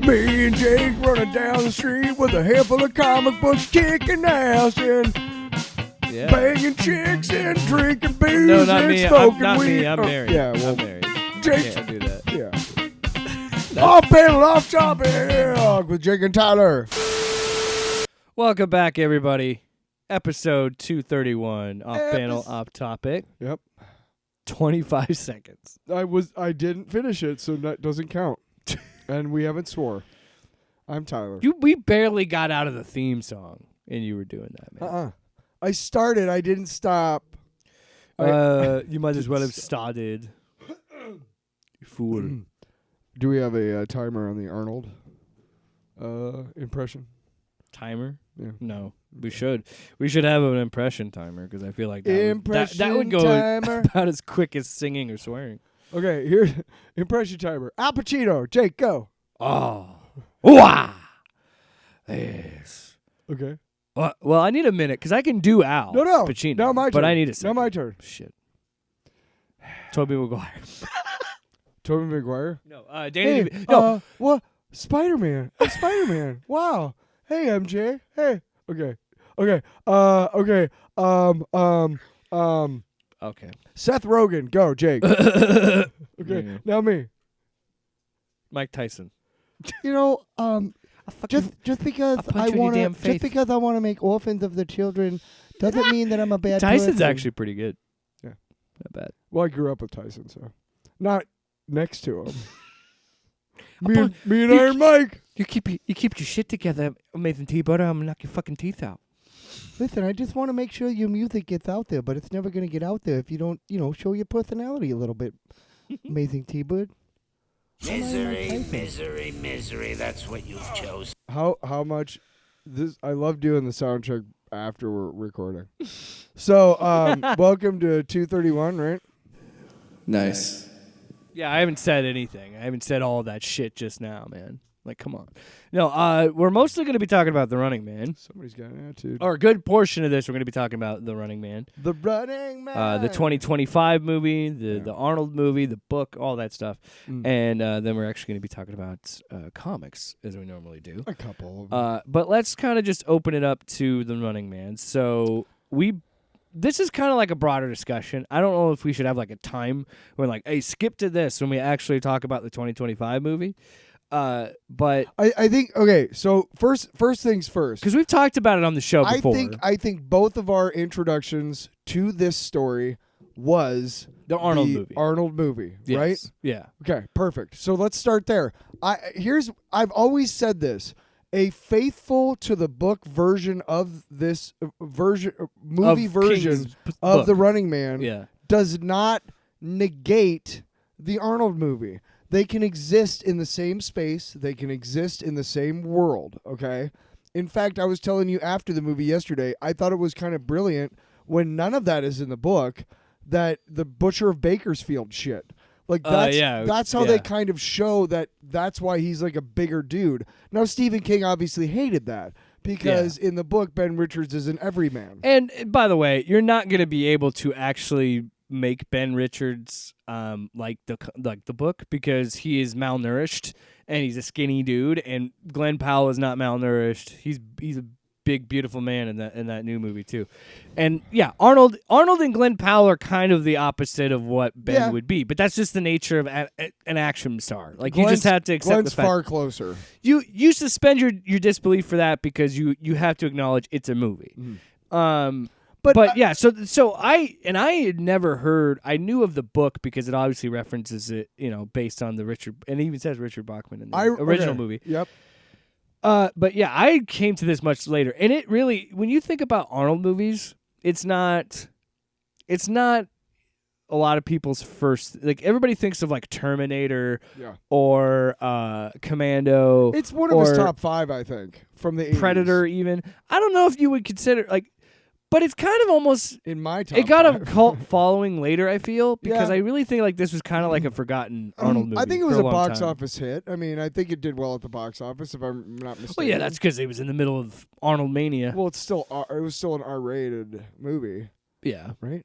Me and Jake running down the street with a handful of comic books, kicking ass and banging chicks and drinking booze No, not and me. smoking Not weed. me. I'm married. Yeah, well, I'm married. Jake. Can't do that. Yeah. Off panel, off topic with Jake and Tyler. Welcome back, everybody. Episode 231. Off panel, off topic. Yep. 25 seconds. I didn't finish it, so that doesn't count. And we haven't swore. I'm Tyler. We barely got out of the theme song, and you were doing that, man. I started. I didn't stop. You might as well have started. You fool. Do we have a timer on the Arnold impression? Timer? Yeah. No. We should. We should have an impression timer because I feel like that would go timer. about as quick as singing or swearing. Okay, here's impression timer. Al Pacino. Jake, go. Oh. Wow. Yes. Okay. Well, I need a minute because I can do Al Pacino. No, my turn. But I need a second. Now my turn. Shit. Tobey Maguire. Tobey Maguire? No. Danny DeVito. No. What? Spider-Man. Spider-Man. Wow. Hey, MJ. Hey. Okay. Okay. Okay. Okay. Seth Rogen. Go, Jake. Okay. Yeah. Now me. Mike Tyson. You know, just because I want to make orphans of the children doesn't mean that I'm a bad Tyson's person. actually pretty good. Yeah. Not bad. Well, I grew up with Tyson, so not next to him. me and Iron Mike. You keep your shit together, Amazing T-Butter. I'm gonna knock your fucking teeth out. Listen, I just want to make sure your music gets out there, but it's never going to get out there if you don't, show your personality a little bit. Amazing T-Bird. Misery. That's what you've chosen. How much this? I love doing the sound check after we're recording. So, welcome to 231, right? Nice. Yeah, I haven't said anything. I haven't said all that shit just now, man. Like, come on. No, we're mostly going to be talking about The Running Man. Somebody's got an attitude. Or a good portion of this, we're going to be talking about The Running Man. The Running Man. The 2025 movie, the Arnold movie, the book, all that stuff. And then we're actually going to be talking about comics, as we normally do. A couple of them. But let's kind of just open it up to The Running Man. So this is kind of like a broader discussion. I don't know if we should have like a time where like, hey, skip to this when we actually talk about the 2025 movie. But I think okay. So first things first, because we've talked about it on the show before. I think both of our introductions to this story was the Arnold movie. Arnold movie, Yes. right? Yeah. Okay, perfect. So let's start there. I've always said this. A faithful to the book version of this movie version of The Running Man does not negate the Arnold movie. They can exist in the same space. They can exist in the same world, okay? In fact, I was telling you after the movie yesterday, I thought it was kind of brilliant when none of that is in the book, that the Butcher of Bakersfield shit. Like, that's how they kind of show that's why he's like a bigger dude. Now, Stephen King obviously hated that because in the book, Ben Richards is an everyman. And by the way, you're not going to be able to actually make Ben Richards like the book because he is malnourished and he's a skinny dude, and Glenn Powell is not malnourished. He's a big beautiful man in that new movie too. And yeah, Arnold and Glenn Powell are kind of the opposite of what Ben would be, but that's just the nature of an action star. Like Glenn's, you just have to accept Glenn's the fact. far closer. You suspend your disbelief for that because you have to acknowledge it's a movie. But yeah, so I had never heard. I knew of the book because it obviously references it, based on the Richard, and it even says Richard Bachman in the original movie. Yep. But yeah, I came to this much later, and it really, when you think about Arnold movies, it's not a lot of people's first. Like everybody thinks of like Terminator, or Commando. It's one of his top 5, I think, from the 80s. Predator. Even I don't know if you would consider like. But it's kind of almost in my top. It got 5. a cult following later, I feel, because I really think like this was kind of like a forgotten Arnold movie. I think it was a box time. office hit. I mean, I think it did well at the box office, if I'm not mistaken. Well, yeah, that's because it was in the middle of Arnold mania. Well, it was still an R-rated movie. Yeah. Right.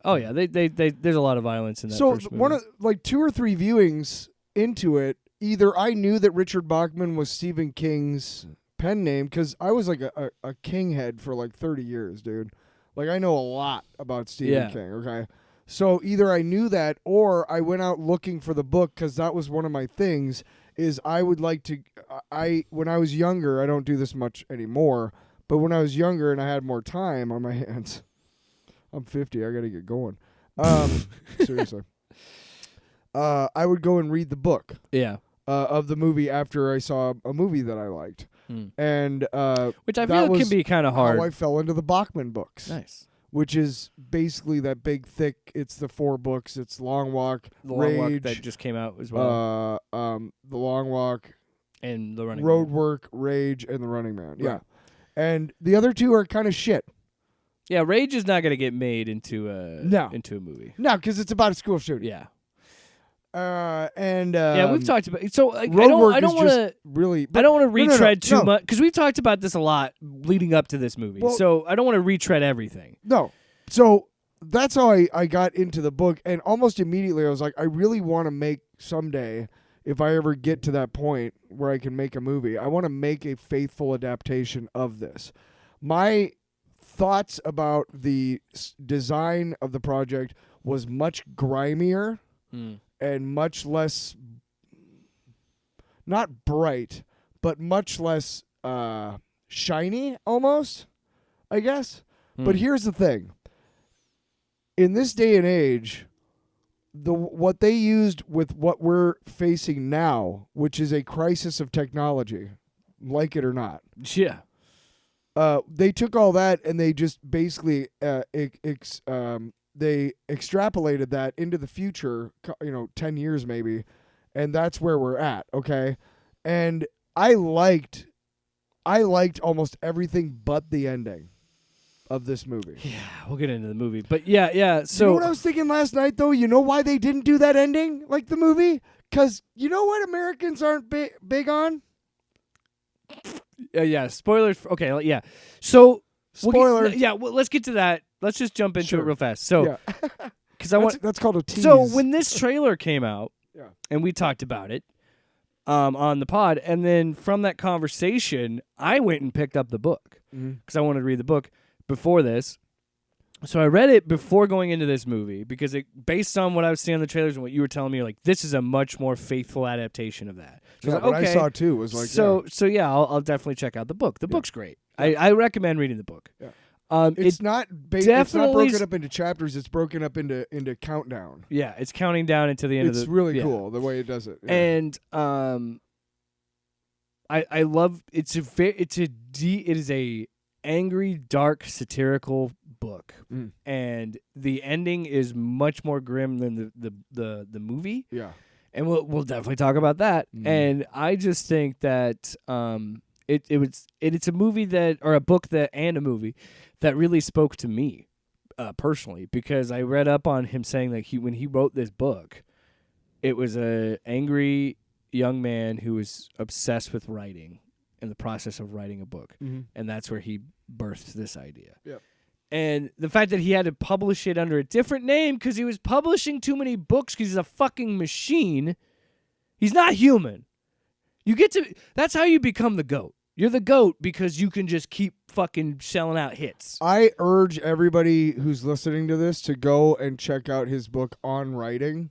Oh yeah. They there's a lot of violence in that. So first movie. one of like 2 or 3 viewings into it, either I knew that Richard Bachman was Stephen King's pen name, because I was like a King head for like 30 years, dude. Like, I know a lot about Stephen King, okay? So either I knew that, or I went out looking for the book, because that was one of my things, is I would like to, when I was younger, I don't do this much anymore, but when I was younger and I had more time on my hands, I'm 50, I got to get going. Seriously. I would go and read the book. Yeah. Of the movie after I saw a movie that I liked. And which I feel can be kind of hard. How I fell into the Bachman books. Nice. Which is basically that big, thick, it's the 4 books. It's Long Walk, The Rage. Long Walk that just came out as well. The Long Walk. And The Running Road Man. Work, Rage, and The Running Man. Right. Yeah. And the other 2 are kind of shit. Yeah, Rage is not going to get made into a movie. No, because it's about a school shooting. Yeah. Yeah, we've talked about it. So like, Road Work I don't is want to really. I don't want to retread too no. much, because we've talked about this a lot leading up to this movie. Well, so I don't want to retread everything. No. So that's how I got into the book, and almost immediately I was like, I really want to make someday, if I ever get to that point where I can make a movie, I want to make a faithful adaptation of this. My thoughts about the design of the project was much grimier and much less, not bright, but much less shiny almost, I guess. But here's the thing. In this day and age, what they used with what we're facing now, which is a crisis of technology, like it or not. Yeah. They took all that and they just basically they extrapolated that into the future, 10 years maybe, and that's where we're at, okay? And I liked almost everything but the ending of this movie. Yeah, we'll get into the movie. But yeah. So you know what I was thinking last night, though? You know why they didn't do that ending like the movie? Because you know what Americans aren't big on? Yeah, spoilers. Okay, yeah. So Spoiler. Let's get to that. Let's just jump into it real fast. So, Yeah. because I want that's called a tease. So when this trailer came out, Yeah. and we talked about it on the pod, and then from that conversation, I went and picked up the book because I wanted to read the book before this. So I read it before going into this movie because based on what I was seeing on the trailers and what you were telling me, like, this is a much more faithful adaptation of that. So yeah, I was like, what okay. I saw too was like, So yeah, I'll definitely check out the book. The book's great. I recommend reading the book. Yeah. It's It's not broken up into chapters. It's broken up into countdown. Yeah, it's counting down into the end of the. It's really cool the way it does it. Yeah. And I love it is a angry, dark, satirical book, and the ending is much more grim than the movie. Yeah, and we'll definitely talk about that. And I just think that it's a movie or a book and a movie that really spoke to me personally, because I read up on him saying that when he wrote this book, it was a angry young man who was obsessed with writing in the process of writing a book, and that's where he birthed this idea. Yep. And the fact that he had to publish it under a different name because he was publishing too many books because he's a fucking machine. He's not human. That's how you become the GOAT. You're the GOAT because you can just keep fucking shelling out hits. I urge everybody who's listening to this to go and check out his book on writing.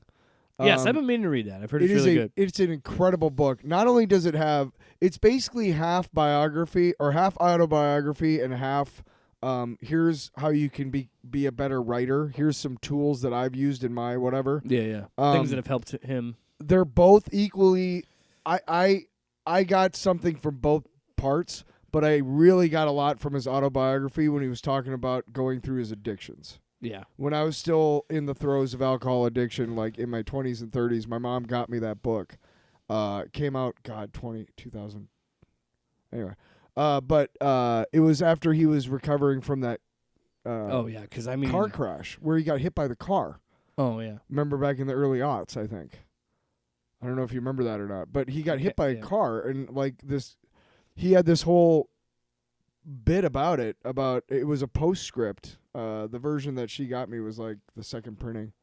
Yes, I've been meaning to read that. I've heard it's really good. It's an incredible book. Not only does it have, it's basically half biography or half autobiography and half, here's how you can be a better writer. Here's some tools that I've used in my whatever. Yeah. Things that have helped him. They're both equally, I got something from both parts, but I really got a lot from his autobiography when he was talking about going through his addictions. Yeah. When I was still in the throes of alcohol addiction, like in my 20s and 30s, my mom got me that book. It came out, 2000. Anyway. But it was after he was recovering from that car crash where he got hit by the car. Oh, yeah. Remember back in the early aughts, I think. I don't know if you remember that or not. But he got hit by a car, and like this, he had this whole bit about it. It was a postscript. The version that she got me was like the second printing.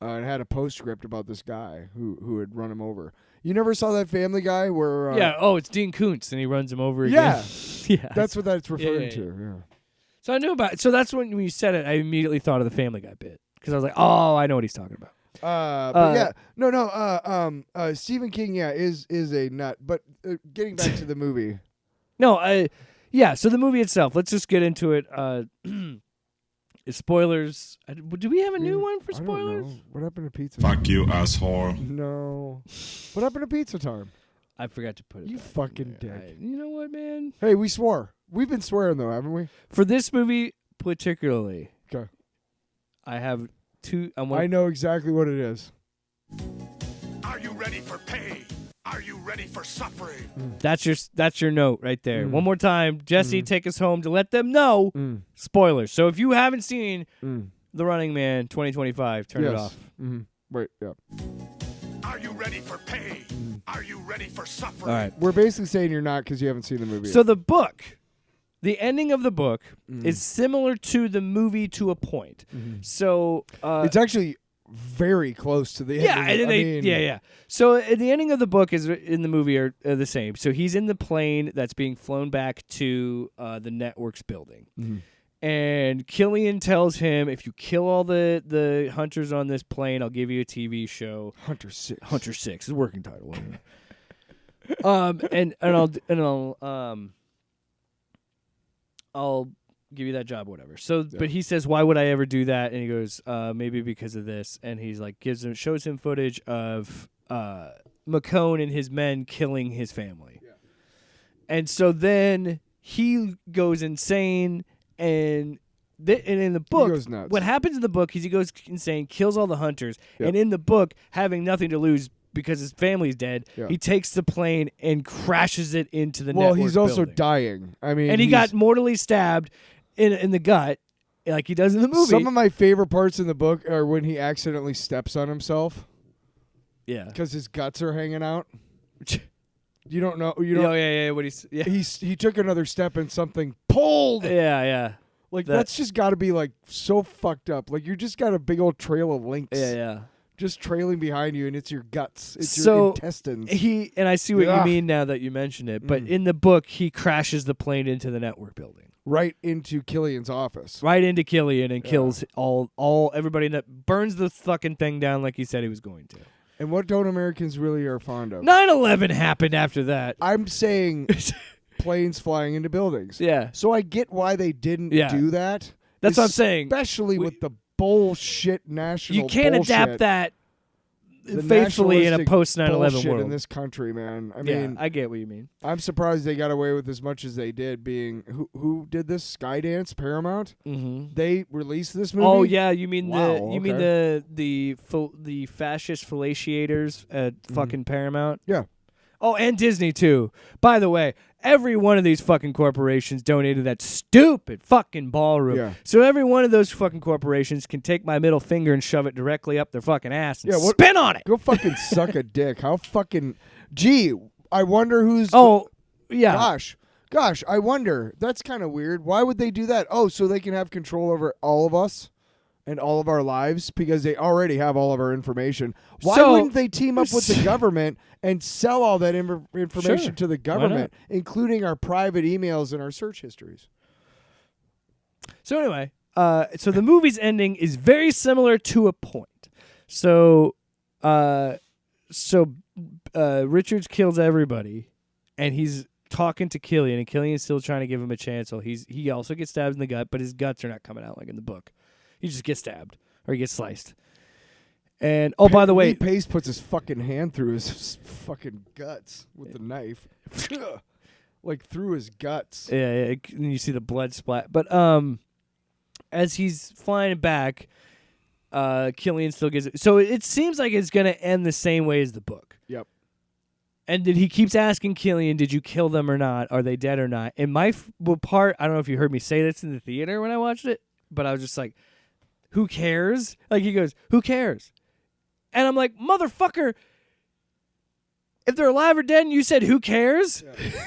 It had a postscript about this guy who had run him over. You never saw that Family Guy where? Yeah. Oh, it's Dean Koontz, and he runs him over again. Yeah. Yeah. That's what that's referring yeah. to. Yeah. So I knew about. So that's when you said it. I immediately thought of the Family Guy bit because I was like, oh, I know what he's talking about. But yeah, no. Stephen King, is a nut. But getting back to the movie. No, yeah. So the movie itself. Let's just get into it. Spoilers. Do we have a new one for spoilers? I don't know. What happened to Pizza? Fuck you, asshole. No. What happened to Pizza Time? I forgot to put it. You back. fucking dick. You know what, man? Hey, we swore. We've been swearing though, haven't we? For this movie particularly, Okay. I have two. I know exactly what it is. Are you ready for pain? Are you ready for suffering? That's your note right there. One more time, Jesse, take us home to let them know. Spoilers. So if you haven't seen The Running Man 2025, turn it off. Wait, yeah. Are you ready for pain? Are you ready for suffering? All right. We're basically saying you're not because you haven't seen the movie. So the book, the ending of the book is similar to the movie to a point. So it's actually very close to the ending. Yeah. So the ending of the book is in the movie are the same. So he's in the plane that's being flown back to the network's building. And Killian tells him, if you kill all the hunters on this plane, I'll give you a TV show. Hunter 6. Hunter 6 is a working title. Wasn't it? I'll give you that job, whatever. So, but he says, why would I ever do that? And he goes, maybe because of this. And he's like, shows him footage of McCone and his men killing his family. Yeah. And so then he goes insane, and in the book, he goes nuts. What happens in the book is he goes insane, kills all the hunters, and in the book, having nothing to lose because his family's dead, he takes the plane and crashes it into the network he's also building. Dying. I mean, and he got mortally stabbed in the gut, like he does in the movie. Some of my favorite parts in the book are when he accidentally steps on himself. Yeah, because his guts are hanging out. You don't know. You don't. Oh yeah. What he took another step and something pulled. Yeah. Like that's just got to be like so fucked up. Like you just got a big old trail of links. Yeah. Just trailing behind you, and it's your guts. It's your intestines. And I see what you mean now that you mention it. But in the book, he crashes the plane into the network building. Right into Killian's office. Right into Killian and kills all everybody that burns the fucking thing down like he said he was going to. And what don't Americans really are fond of? 9/11 happened after that. I'm saying planes flying into buildings. Yeah. So I get why they didn't do that. That's what I'm saying. Especially with the bullshit national You can't bullshit. adapt that faithfully in a post 9/11 world in this country, man. I mean, I get what you mean. I'm surprised they got away with as much as they did. Being who did this? Skydance, Paramount. They released this movie. Oh yeah, you mean mean the fascist fellatiators at fucking Paramount? Yeah. Oh, and Disney too. By the way, every one of these fucking corporations donated that stupid fucking ballroom. Yeah. So every one of those fucking corporations can take my middle finger and shove it directly up their fucking ass and spin on it. Go fucking suck a dick. How fucking... Gee, I wonder who's... Oh, yeah. Gosh, I wonder. That's kind of weird. Why would they do that? Oh, so they can have control over all of us and all of our lives because they already have all of our information. Why wouldn't they team up with the government and sell all that information to the government, including our private emails and our search histories? So anyway, so the movie's ending is very similar to a point. So Richards kills everybody, and he's talking to Killian, and Killian's still trying to give him a chance. So he also gets stabbed in the gut, but his guts are not coming out like in the book. He just gets stabbed or he gets sliced. And by the way, Lee Pace puts his fucking hand through his fucking guts with the knife, like through his guts. Yeah, and you see the blood splat. But as he's flying back, Killian still gets it. So it seems like it's gonna end the same way as the book. Yep. And then he keeps asking Killian, "Did you kill them or not? Are they dead or not?" And my part, I don't know if you heard me say this in the theater when I watched it, but I was just like, "Who cares?" Like he goes, "Who cares?" And I'm like, motherfucker, if they're alive or dead and you said, who cares? Yeah.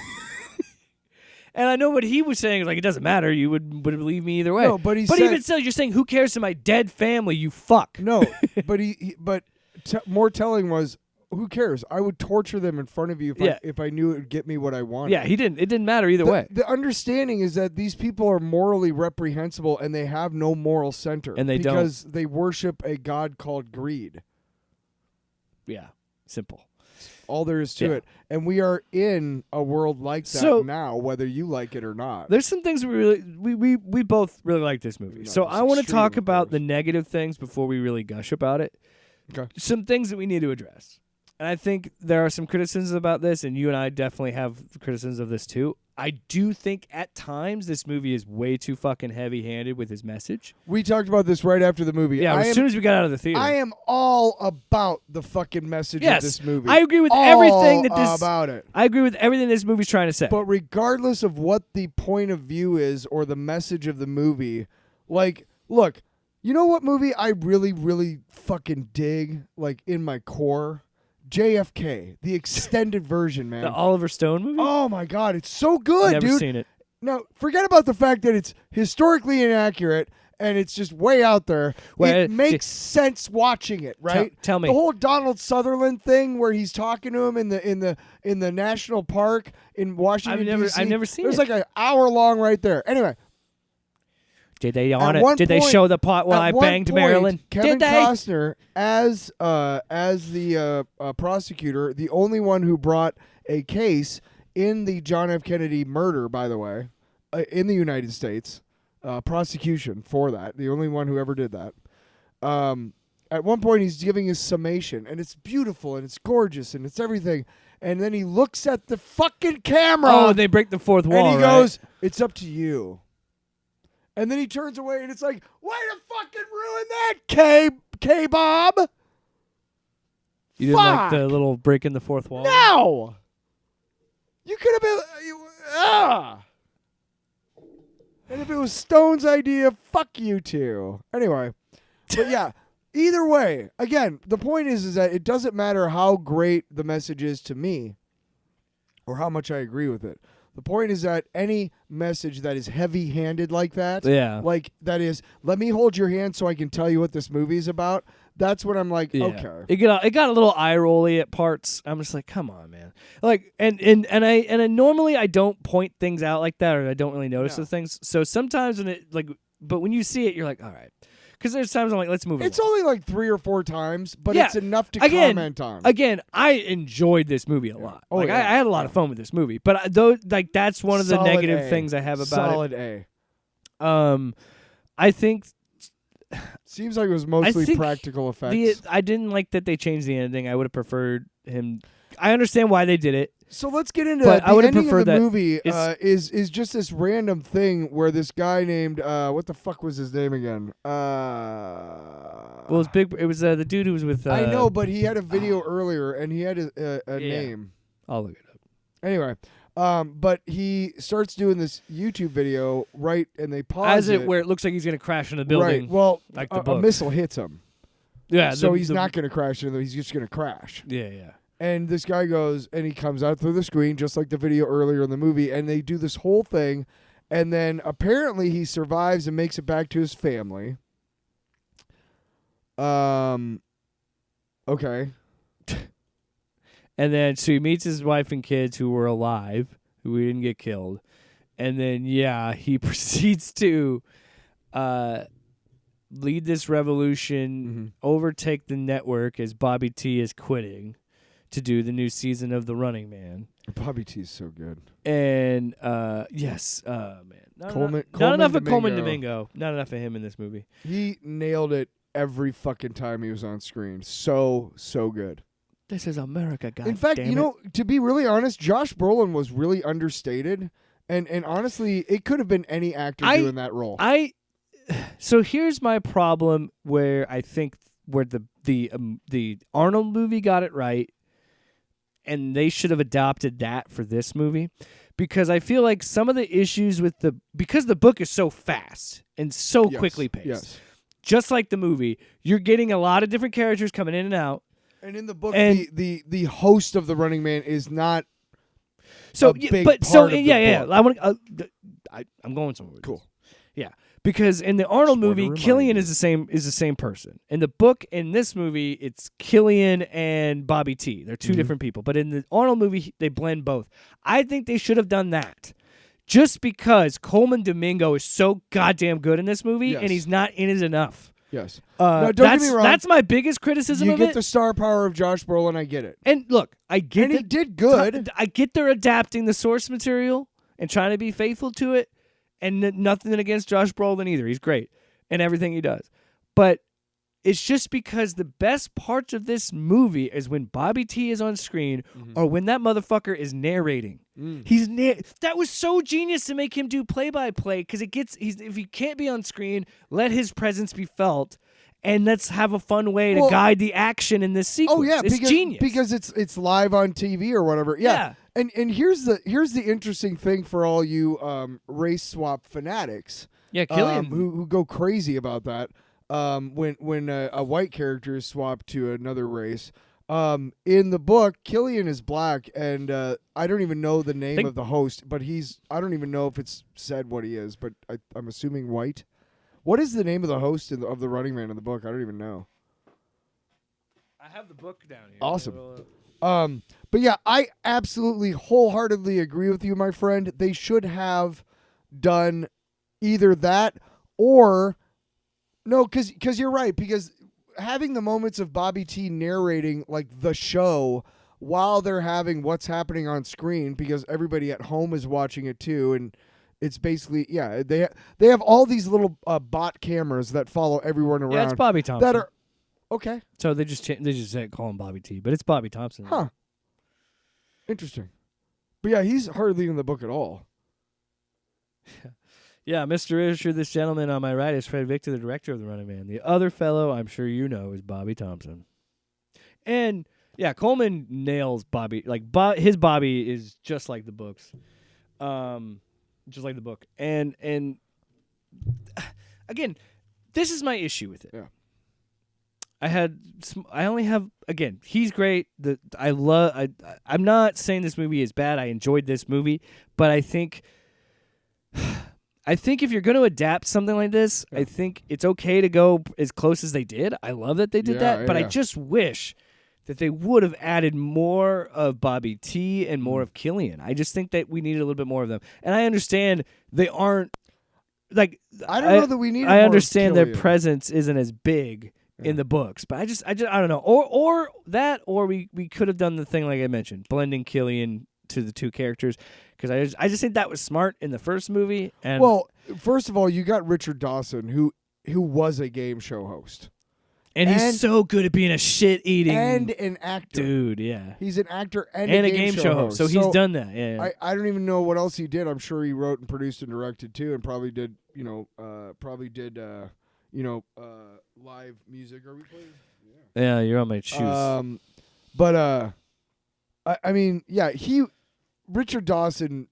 And I know what he was saying. Like, it doesn't matter. You would believe me either way. No, but he said, even still, you're saying, who cares to my dead family, you fuck? No, but more telling was, who cares? I would torture them in front of you if I knew it would get me what I wanted. Yeah, he didn't. It didn't matter either way. The understanding is that these people are morally reprehensible and they have no moral center. And they because they worship a god called greed. Yeah, simple. All there is to it. And we are in a world like that now, whether you like it or not. There's some things we both really like this movie. No, so I want to talk about gross. the negative things before we really gush about it. Okay. Some things that we need to address. And I think there are some criticisms about this, and you and I definitely have criticisms of this too. I do think at times this movie is way too fucking heavy-handed with his message. We talked about this right after the movie. Yeah, as soon as we got out of the theater. I am all about the fucking message of this movie. I agree with everything that this about it. I agree with everything this movie's trying to say. But regardless of what the point of view is or the message of the movie, like, look, you know what movie I really, really fucking dig, like, in my core? JFK, the extended version, man. The Oliver Stone movie? Oh, my God. It's so good, Never dude. seen it. Now, forget about the fact that it's historically inaccurate and it's just way out there. Well, it makes sense watching it, right? Tell me. The whole Donald Sutherland thing where he's talking to him in the national park in Washington, D.C. I've never seen There's it. like an hour long right there. Anyway. Did they on it? Did they show the part when I banged Marilyn? Kevin Did they? Costner, as the prosecutor, the only one who brought a case in the John F. Kennedy murder, by the way, in the United States, prosecution for that, the only one who ever did that. At one point, he's giving his summation, and it's beautiful, and it's gorgeous, and it's everything. And then he looks at the fucking camera. Oh, they break the fourth wall, and he right? goes, "It's up to you." And then he turns away, and it's like, way to fucking ruin that, K-Bob. You didn't like the little break in the fourth wall? No! You could have been... And if it was Stone's idea, fuck you too. Anyway. But yeah, either way, again, the point is that it doesn't matter how great the message is to me or how much I agree with it. The point is that any message that is heavy-handed like that, like that is, let me hold your hand so I can tell you what this movie is about, that's when I'm like, okay. It got a little eye-rolly at parts. I'm just like, come on, man. Like, and I normally I don't point things out like that, or I don't really notice the things. So sometimes when it, like, but when you see it, you're like, all right. Because there's times I'm like, let's move it It's along. only like 3 or 4 times, but it's enough to comment on. Again, I enjoed this movie a lot. Oh, like, yeah. I had a lot of fun with this movie. But like that's one of the Solid negative A. things I have about Solid it. A. I think Seems like it was mostly practical effects. I didn't like that they changed the ending. I would have preferred him. I understand why they did it. So let's get into But that. I The would have ending of preferred the that movie is just this random thing where this guy named what the fuck was his name again? Well, it was big. It was the dude who was with. I know, but he had a video earlier and he had a name. I'll look it up. Anyway, but he starts doing this YouTube video, right? And they pause where it looks like he's gonna crash in the building. Right. Well, like the a book. missile hits him. Yeah. So he's not going to crash into them. He's just going to crash. Yeah, yeah. And this guy goes, and he comes out through the screen, just like the video earlier in the movie, and they do this whole thing, and then apparently he survives and makes it back to his family. Okay. And then so he meets his wife and kids who were alive, who didn't get killed, and then he proceeds to lead this revolution, overtake the network as Bobby T is quitting to do the new season of The Running Man. Bobby T is so good. And yes, man, not enough of Coleman Domingo. Not enough of him in this movie. He nailed it every fucking time he was on screen. So good. This is America, God. In fact, damn it. to be really honest, Josh Brolin was really understated, and honestly, it could have been any actor doing that role. So here's my problem where I think where the Arnold movie got it right, and they should have adopted that for this movie, because I feel like some of the issues with because the book is so fast and so quickly paced, just like the movie, you're getting a lot of different characters coming in and out. And in the book, the host of The Running Man is not so a big but part so of the yeah. book. I want I'm going somewhere with cool. this. Yeah. Because in the Arnold Just wanted to movie, remind Killian you. is the same person. In the book, in this movie, it's Killian and Bobby T. They're two different people. But in the Arnold movie, they blend both. I think they should have done that. Just because Coleman Domingo is so goddamn good in this movie, Yes. and he's not in it enough. Yes. No, don't get me wrong. That's my biggest criticism You of get it. the star power of Josh Brolin. I get it. And look, I get And he that- did good. I get they're adapting the source material and trying to be faithful to it, and nothing against Josh Brolin either. He's great in everything he does. But it's just because the best parts of this movie is when Bobby T is on screen or when that motherfucker is narrating. That was so genius to make him do play-by-play because if he can't be on screen, let his presence be felt. And let's have a fun way to guide the action in this sequence. Oh yeah, it's genius. because it's live on TV or whatever. Yeah. And here's the interesting thing for all you race swap fanatics. Yeah, Killian. Who go crazy about that. When a white character is swapped to another race. In the book, Killian is black, and I don't even know the name of the host, but I don't even know if it's said what he is, but I'm assuming white. What is the name of the host of the Running Man in the book? I don't even know. I have the book down here. Awesome. But yeah, I absolutely wholeheartedly agree with you, my friend. They should have done either that or no, because you're right. Because having the moments of Bobby T narrating like the show while they're having what's happening on screen, because everybody at home is watching it too, and it's basically they have all these little bot cameras that follow everyone around. Yeah, it's Bobby Thompson. That are okay. So they just call him Bobby T, but it's Bobby Thompson. Huh. Interesting. But yeah, he's hardly in the book at all. Yeah, Mr. Richard, this gentleman on my right is Fred Victor, the director of The Running Man. The other fellow, I'm sure you know, is Bobby Thompson. And yeah, Coleman nails Bobby. Like his Bobby is just like the books, just like the book. And again, this is my issue with it. Yeah. I only have, again, he's great. I'm not saying this movie is bad. I enjoyed this movie, but I think if you're going to adapt something like this, I think it's okay to go as close as they did. I love that they did that, but I just wish that they would have added more of Bobby T and more of Killian. I just think that we needed a little bit more of them. And I understand they aren't, like, I don't know that we need. I understand their presence isn't as big in the books, but I just I don't know. Or we could have done the thing like I mentioned, blending Killian to the two characters, because I just think that was smart in the first movie. And well, first of all, you got Richard Dawson, who was a game show host, and he's so good at being a shit eating and an actor, dude. Yeah, he's an actor and a game show host. So he's done that. Yeah. I don't even know what else he did. I'm sure he wrote and produced and directed too, and probably did live music. Are we playing? Yeah, you're on my shoes. But I mean, yeah, Richard Dawson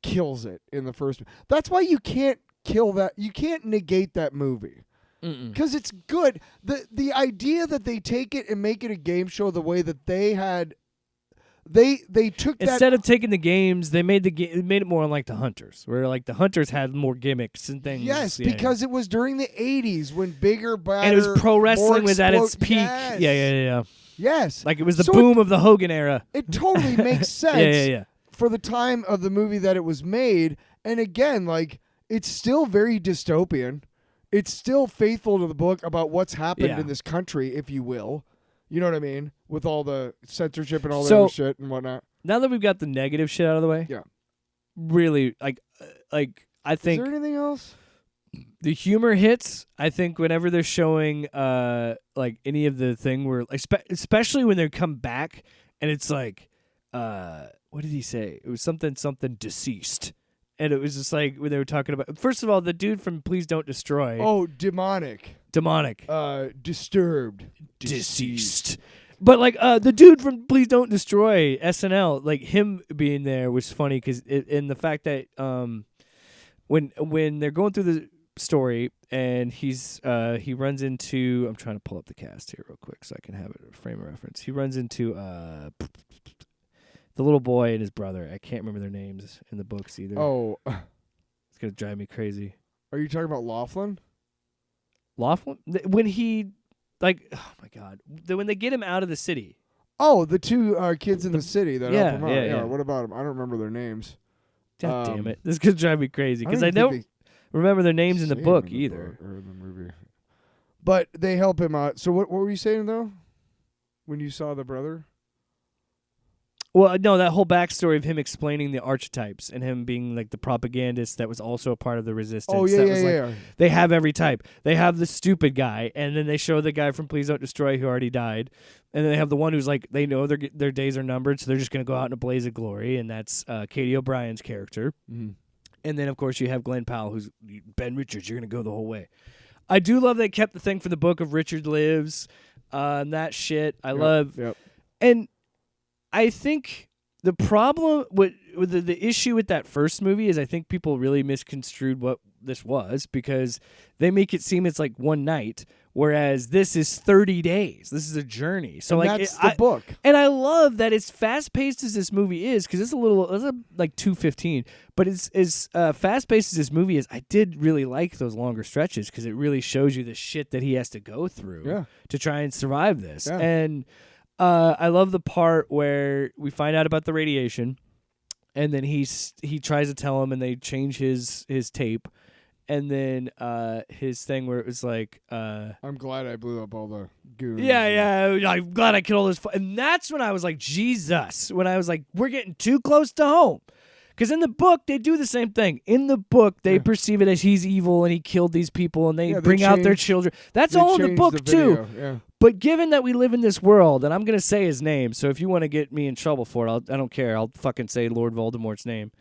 kills it in the first. That's why you can't kill that. You can't negate that movie because it's good. The idea that they take it and make it a game show the way that they had. They took that instead of taking the games, they made it more like the Hunters, where like the Hunters had more gimmicks and things. Yes, because it was during the '80s when bigger, badder, and it was pro wrestling was at its peak. Yes. Yeah. Yes, like it was the boom of the Hogan era. It totally makes sense. Yeah. For the time of the movie that it was made, and again, like it's still very dystopian. It's still faithful to the book about what's happened in this country, if you will. You know what I mean? With all the censorship and all that other shit and whatnot. Now that we've got the negative shit out of the way, really, like I think. Is there anything else? The humor hits. I think whenever they're showing like any of the thing where, especially when they come back and it's like, what did he say? It was something deceased. And it was just like when they were talking about, first of all, the dude from Please Don't Destroy. Oh, demonic. Disturbed. Deceased. But like the dude from Please Don't Destroy SNL, like him being there was funny because in the fact that when they're going through the story and he runs into, I'm trying to pull up the cast here real quick so I can have it a frame of reference. He runs into the little boy and his brother. I can't remember their names in the books either. Oh, it's gonna drive me crazy. Are you talking about Laughlin? Laughlin? When he, like, oh my God. When they get him out of the city. Oh, the two kids in the city that help him out. Yeah. What about them? I don't remember their names. God damn it. This could drive me crazy because I don't remember their names in the book either. Or in the movie. But they help him out. So what were you saying, though, when you saw the brother? Well, no, that whole backstory of him explaining the archetypes and him being like the propagandist that was also a part of the resistance. Oh, yeah. They have every type. They have the stupid guy, and then they show the guy from Please Don't Destroy who already died. And then they have the one who's like, they know their days are numbered, so they're just going to go out in a blaze of glory, and that's Katie O'Brien's character. Mm-hmm. And then, of course, you have Glenn Powell, who's Ben Richards. You're going to go the whole way. I do love they kept the thing from the book of Richard Lives and that shit. I love. Yep. And I think the problem with the issue with that first movie is I think people really misconstrued what this was because they make it seem it's like one night, whereas this is 30 days. This is a journey. So and like that's the book. And I love that as fast paced as this movie is because it's like 2:15, but it's as fast paced as this movie is. I did really like those longer stretches because it really shows you the shit that he has to go through to try and survive this. Yeah. And I love the part where we find out about the radiation, and then he tries to tell him, and they change his tape, and then his thing where it was like, I'm glad I blew up all the goons. Yeah, I'm glad I killed all this. And that's when I was like, Jesus. When I was like, we're getting too close to home. Because in the book, they do the same thing. In the book, they perceive it as he's evil and he killed these people and they bring out their children. That's all in the book, too. Yeah. But given that we live in this world, and I'm going to say his name, so if you want to get me in trouble for it, I don't care. I'll fucking say Lord Voldemort's name.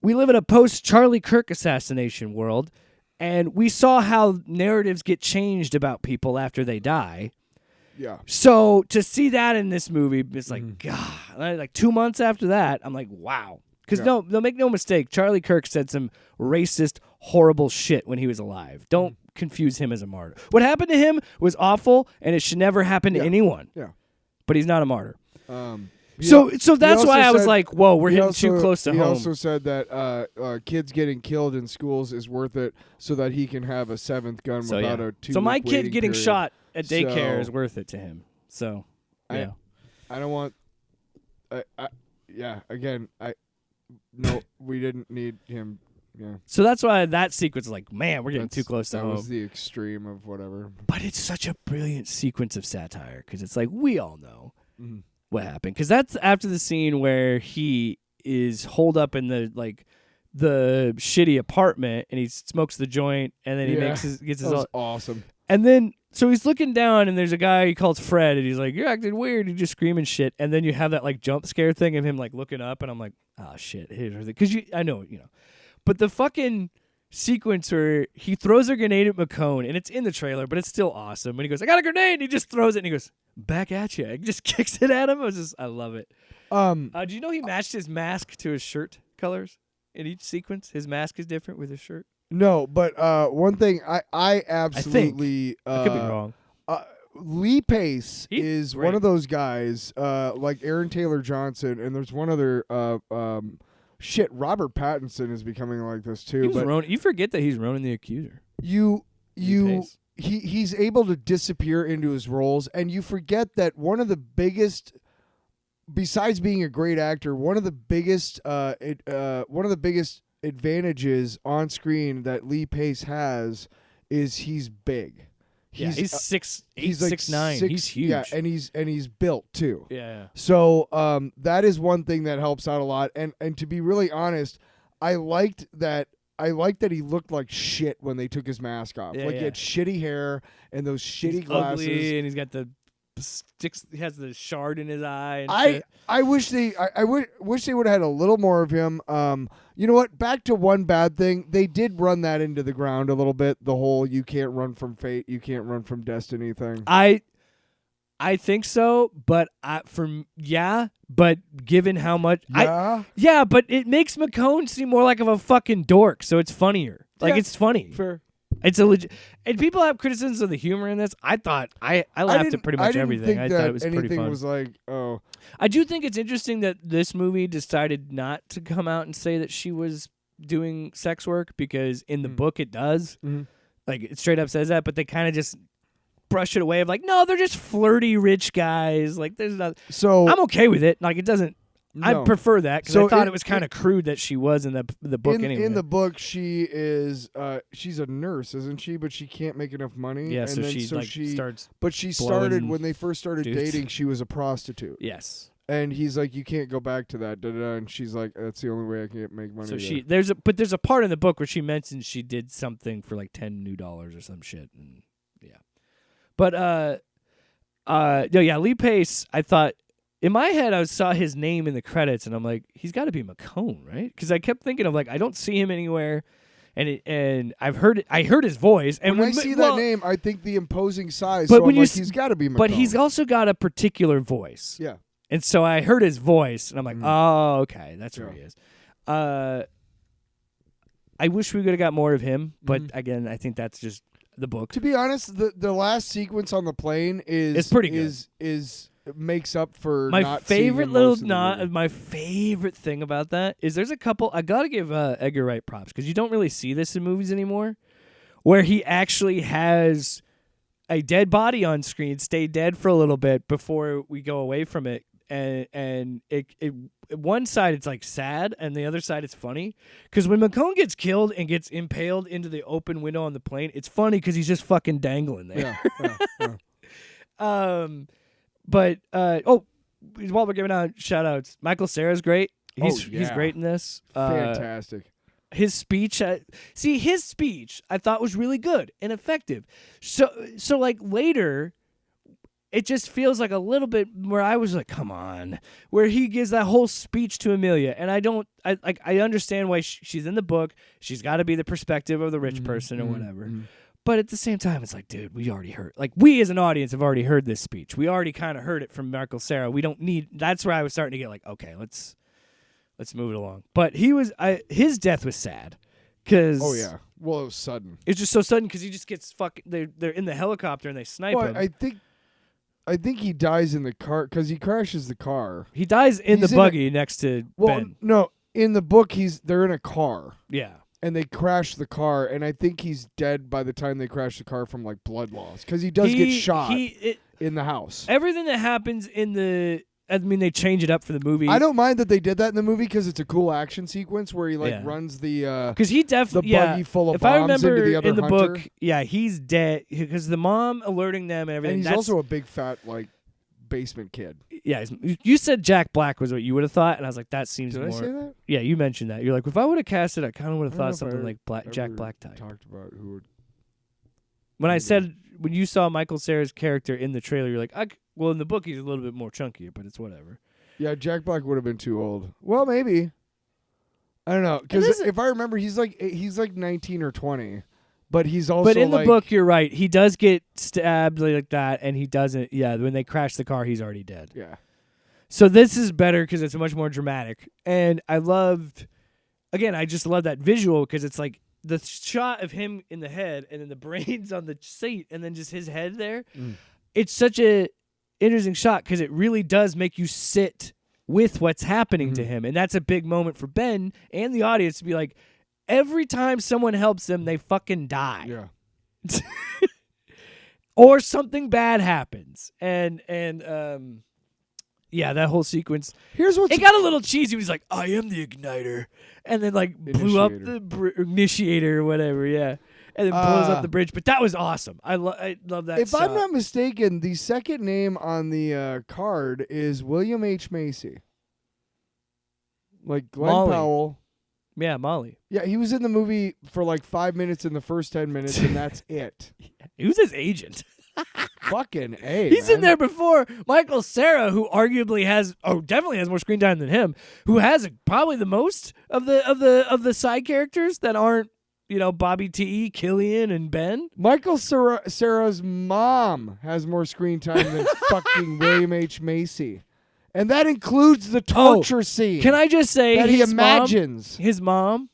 We live in a post-Charlie Kirk assassination world, and we saw how narratives get changed about people after they die. Yeah. So to see that in this movie, it's like, God. Like 2 months after that, I'm like, wow. Because no, make no mistake, Charlie Kirk said some racist, horrible shit when he was alive. Don't confuse him as a martyr. What happened to him was awful, and it should never happen to anyone. Yeah. But he's not a martyr. So that's why I was like, whoa, we're hitting too close to home. He also said that kids getting killed in schools is worth it so that he can have a seventh gun without a 2 So my week kid waiting getting period. shot at daycare is worth it to him. So, yeah. I don't want... No, we didn't need him. Yeah. So that's why that sequence is like, man, we're getting too close to home. That was the extreme of whatever. But it's such a brilliant sequence of satire because it's like, we all know what happened. Because that's after the scene where he is holed up in the shitty apartment and he smokes the joint and then he gets his awesome. And then so he's looking down and there's a guy he calls Fred and he's like, you're acting weird. He's just screaming shit. And then you have that like jump scare thing of him like looking up and I'm like, oh shit. Because I know, you know. But the fucking sequence where he throws a grenade at McCone and it's in the trailer, but it's still awesome. And he goes, I got a grenade. And he just throws it and he goes, back at you. He just kicks it at him. I love it. Do you know he matched his mask to his shirt colors in each sequence? His mask is different with his shirt. No, but one thing I absolutely I could be wrong. Lee Pace is great. one of those guys like Aaron Taylor Johnson, and there's one other Robert Pattinson is becoming like this too. But you forget that he's Ronan the Accuser. He's able to disappear into his roles, and you forget that one of the biggest, besides being a great actor, one of the biggest advantages on screen that Lee Pace has is he's big. He's 6'8", he's like 6'9". He's huge. Yeah, and he's built too. Yeah. So that is one thing that helps out a lot. And to be really honest, I liked that he looked like shit when they took his mask off. He had shitty hair and those shitty glasses. Ugly, and he's got the sticks. He has the shard in his eye. And I wish they would have had a little more of him. You know what? Back to one bad thing. They did run that into the ground a little bit. The whole "you can't run from fate, you can't run from destiny" thing. I think so, but but given how much but it makes McCone seem more like of a fucking dork, so it's funnier. Like it's funny. Fair. It's a legit, and people have criticisms of the humor in this. I thought I laughed at pretty much everything. I thought it was pretty fun. Was like, I do think it's interesting that this movie decided not to come out and say that she was doing sex work because in the book it does. Mm-hmm. Like, it straight up says that, but they kind of just brush it away of like, no, they're just flirty rich guys. Like, there's not. So I'm okay with it. Like, it doesn't. I No. prefer that because So I thought it was kind of crude that she was in the book anyway. In the book, she is she's a nurse, isn't she? But she can't make enough money. Yeah, and so then, she starts. But she started blowing when they first started dudes. dating. She was a prostitute. Yes. And he's like, you can't go back to that. And she's like, that's the only way I can make money. So there. there's a part in the book where she mentions she did something for like $10 new or some shit, and yeah. But Lee Pace, I thought. In my head, I saw his name in the credits, and I'm like, he's got to be McCone, right? Because I kept thinking of like, I don't see him anywhere, and I heard his voice. And when I see that name, I think the imposing size. But so when I'm like, he's got to be McCone. But he's also got a particular voice. Yeah. And so I heard his voice, and I'm like, oh, okay, that's where he is. I wish we could have got more of him, but again, I think that's just the book. To be honest, the last sequence on the plane It's pretty good. Is makes up for my not favorite seeing little most of the movie. my favorite thing about that is there's a couple. I gotta give Edgar Wright props because you don't really see this in movies anymore, where he actually has a dead body on screen, stay dead for a little bit before we go away from it, and it one side it's like sad, and the other side it's funny because when McCone gets killed and gets impaled into the open window on the plane, it's funny because he's just fucking dangling there. Yeah. But while we're giving out shout outs, Michael Cera's great. He's great in this. Fantastic. His speech, his speech I thought was really good and effective. So like later, it just feels like a little bit where I was like, come on, where he gives that whole speech to Amelia, and I understand why she's in the book. She's got to be the perspective of the rich person or whatever. But at the same time, it's like, dude, we already heard. Like, we as an audience have already heard this speech. We already kind of heard it from Michael Cera. We don't need. That's where I was starting to get like, okay, let's move it along. But his death was sad, because well, it was sudden. It's just so sudden because he just gets fucking. They're in the helicopter and they snipe him. I think he dies in the car because he crashes the car. He dies in the buggy next to Ben. No, in the book they're in a car. Yeah. And they crash the car, and I think he's dead by the time they crash the car from like blood loss because he does get shot in the house. Everything that happens in the, I mean, they change it up for the movie. I don't mind that they did that in the movie because it's a cool action sequence where he runs the because he definitely the buggy full of if bombs I remember into the other in the hunter. book, he's dead because the mom alerting them and everything. And he's also a big fat like basement kid. Yeah, you said Jack Black was what you would have thought, and I was like, that seems more. Did I say that? Yeah, you mentioned that. You're like, if I would have cast it, I kind of would have thought know if something I like Jack Black type. Talked about who would. When you saw Michael Cera's character in the trailer, you're like, well, in the book he's a little bit more chunkier, but it's whatever. Yeah, Jack Black would have been too old. Well, maybe. I don't know because if I remember, he's like 19 or 20. But he's also. But in the book, you're right. He does get stabbed like that, and he doesn't. Yeah, when they crash the car, he's already dead. Yeah. So this is better because it's much more dramatic, and I just love that visual because it's like the shot of him in the head, and then the brains on the seat, and then just his head there. It's such a interesting shot because it really does make you sit with what's happening to him, and that's a big moment for Ben and the audience to be like. Every time someone helps them, they fucking die. Yeah. Or something bad happens. And that whole sequence. It got a little cheesy. He was like, I am the igniter. And then like blew up the initiator or whatever, yeah. And then blows up the bridge. But that was awesome. I love that If shot. I'm not mistaken, the second name on the card is William H. Macy. Like Glenn Molly. Powell. Yeah, Molly. Yeah, he was in the movie for like 5 minutes in the first 10 minutes, and that's it. He was his agent. Fucking A. He's man. in there before Michael Cera, who arguably definitely has more screen time than him, who has probably the most of the side characters that aren't, Bobby T, Killian, and Ben. Michael Cera's mom has more screen time than fucking William H. Macy. And that includes the torture scene. Can I just say that he imagines? His mom.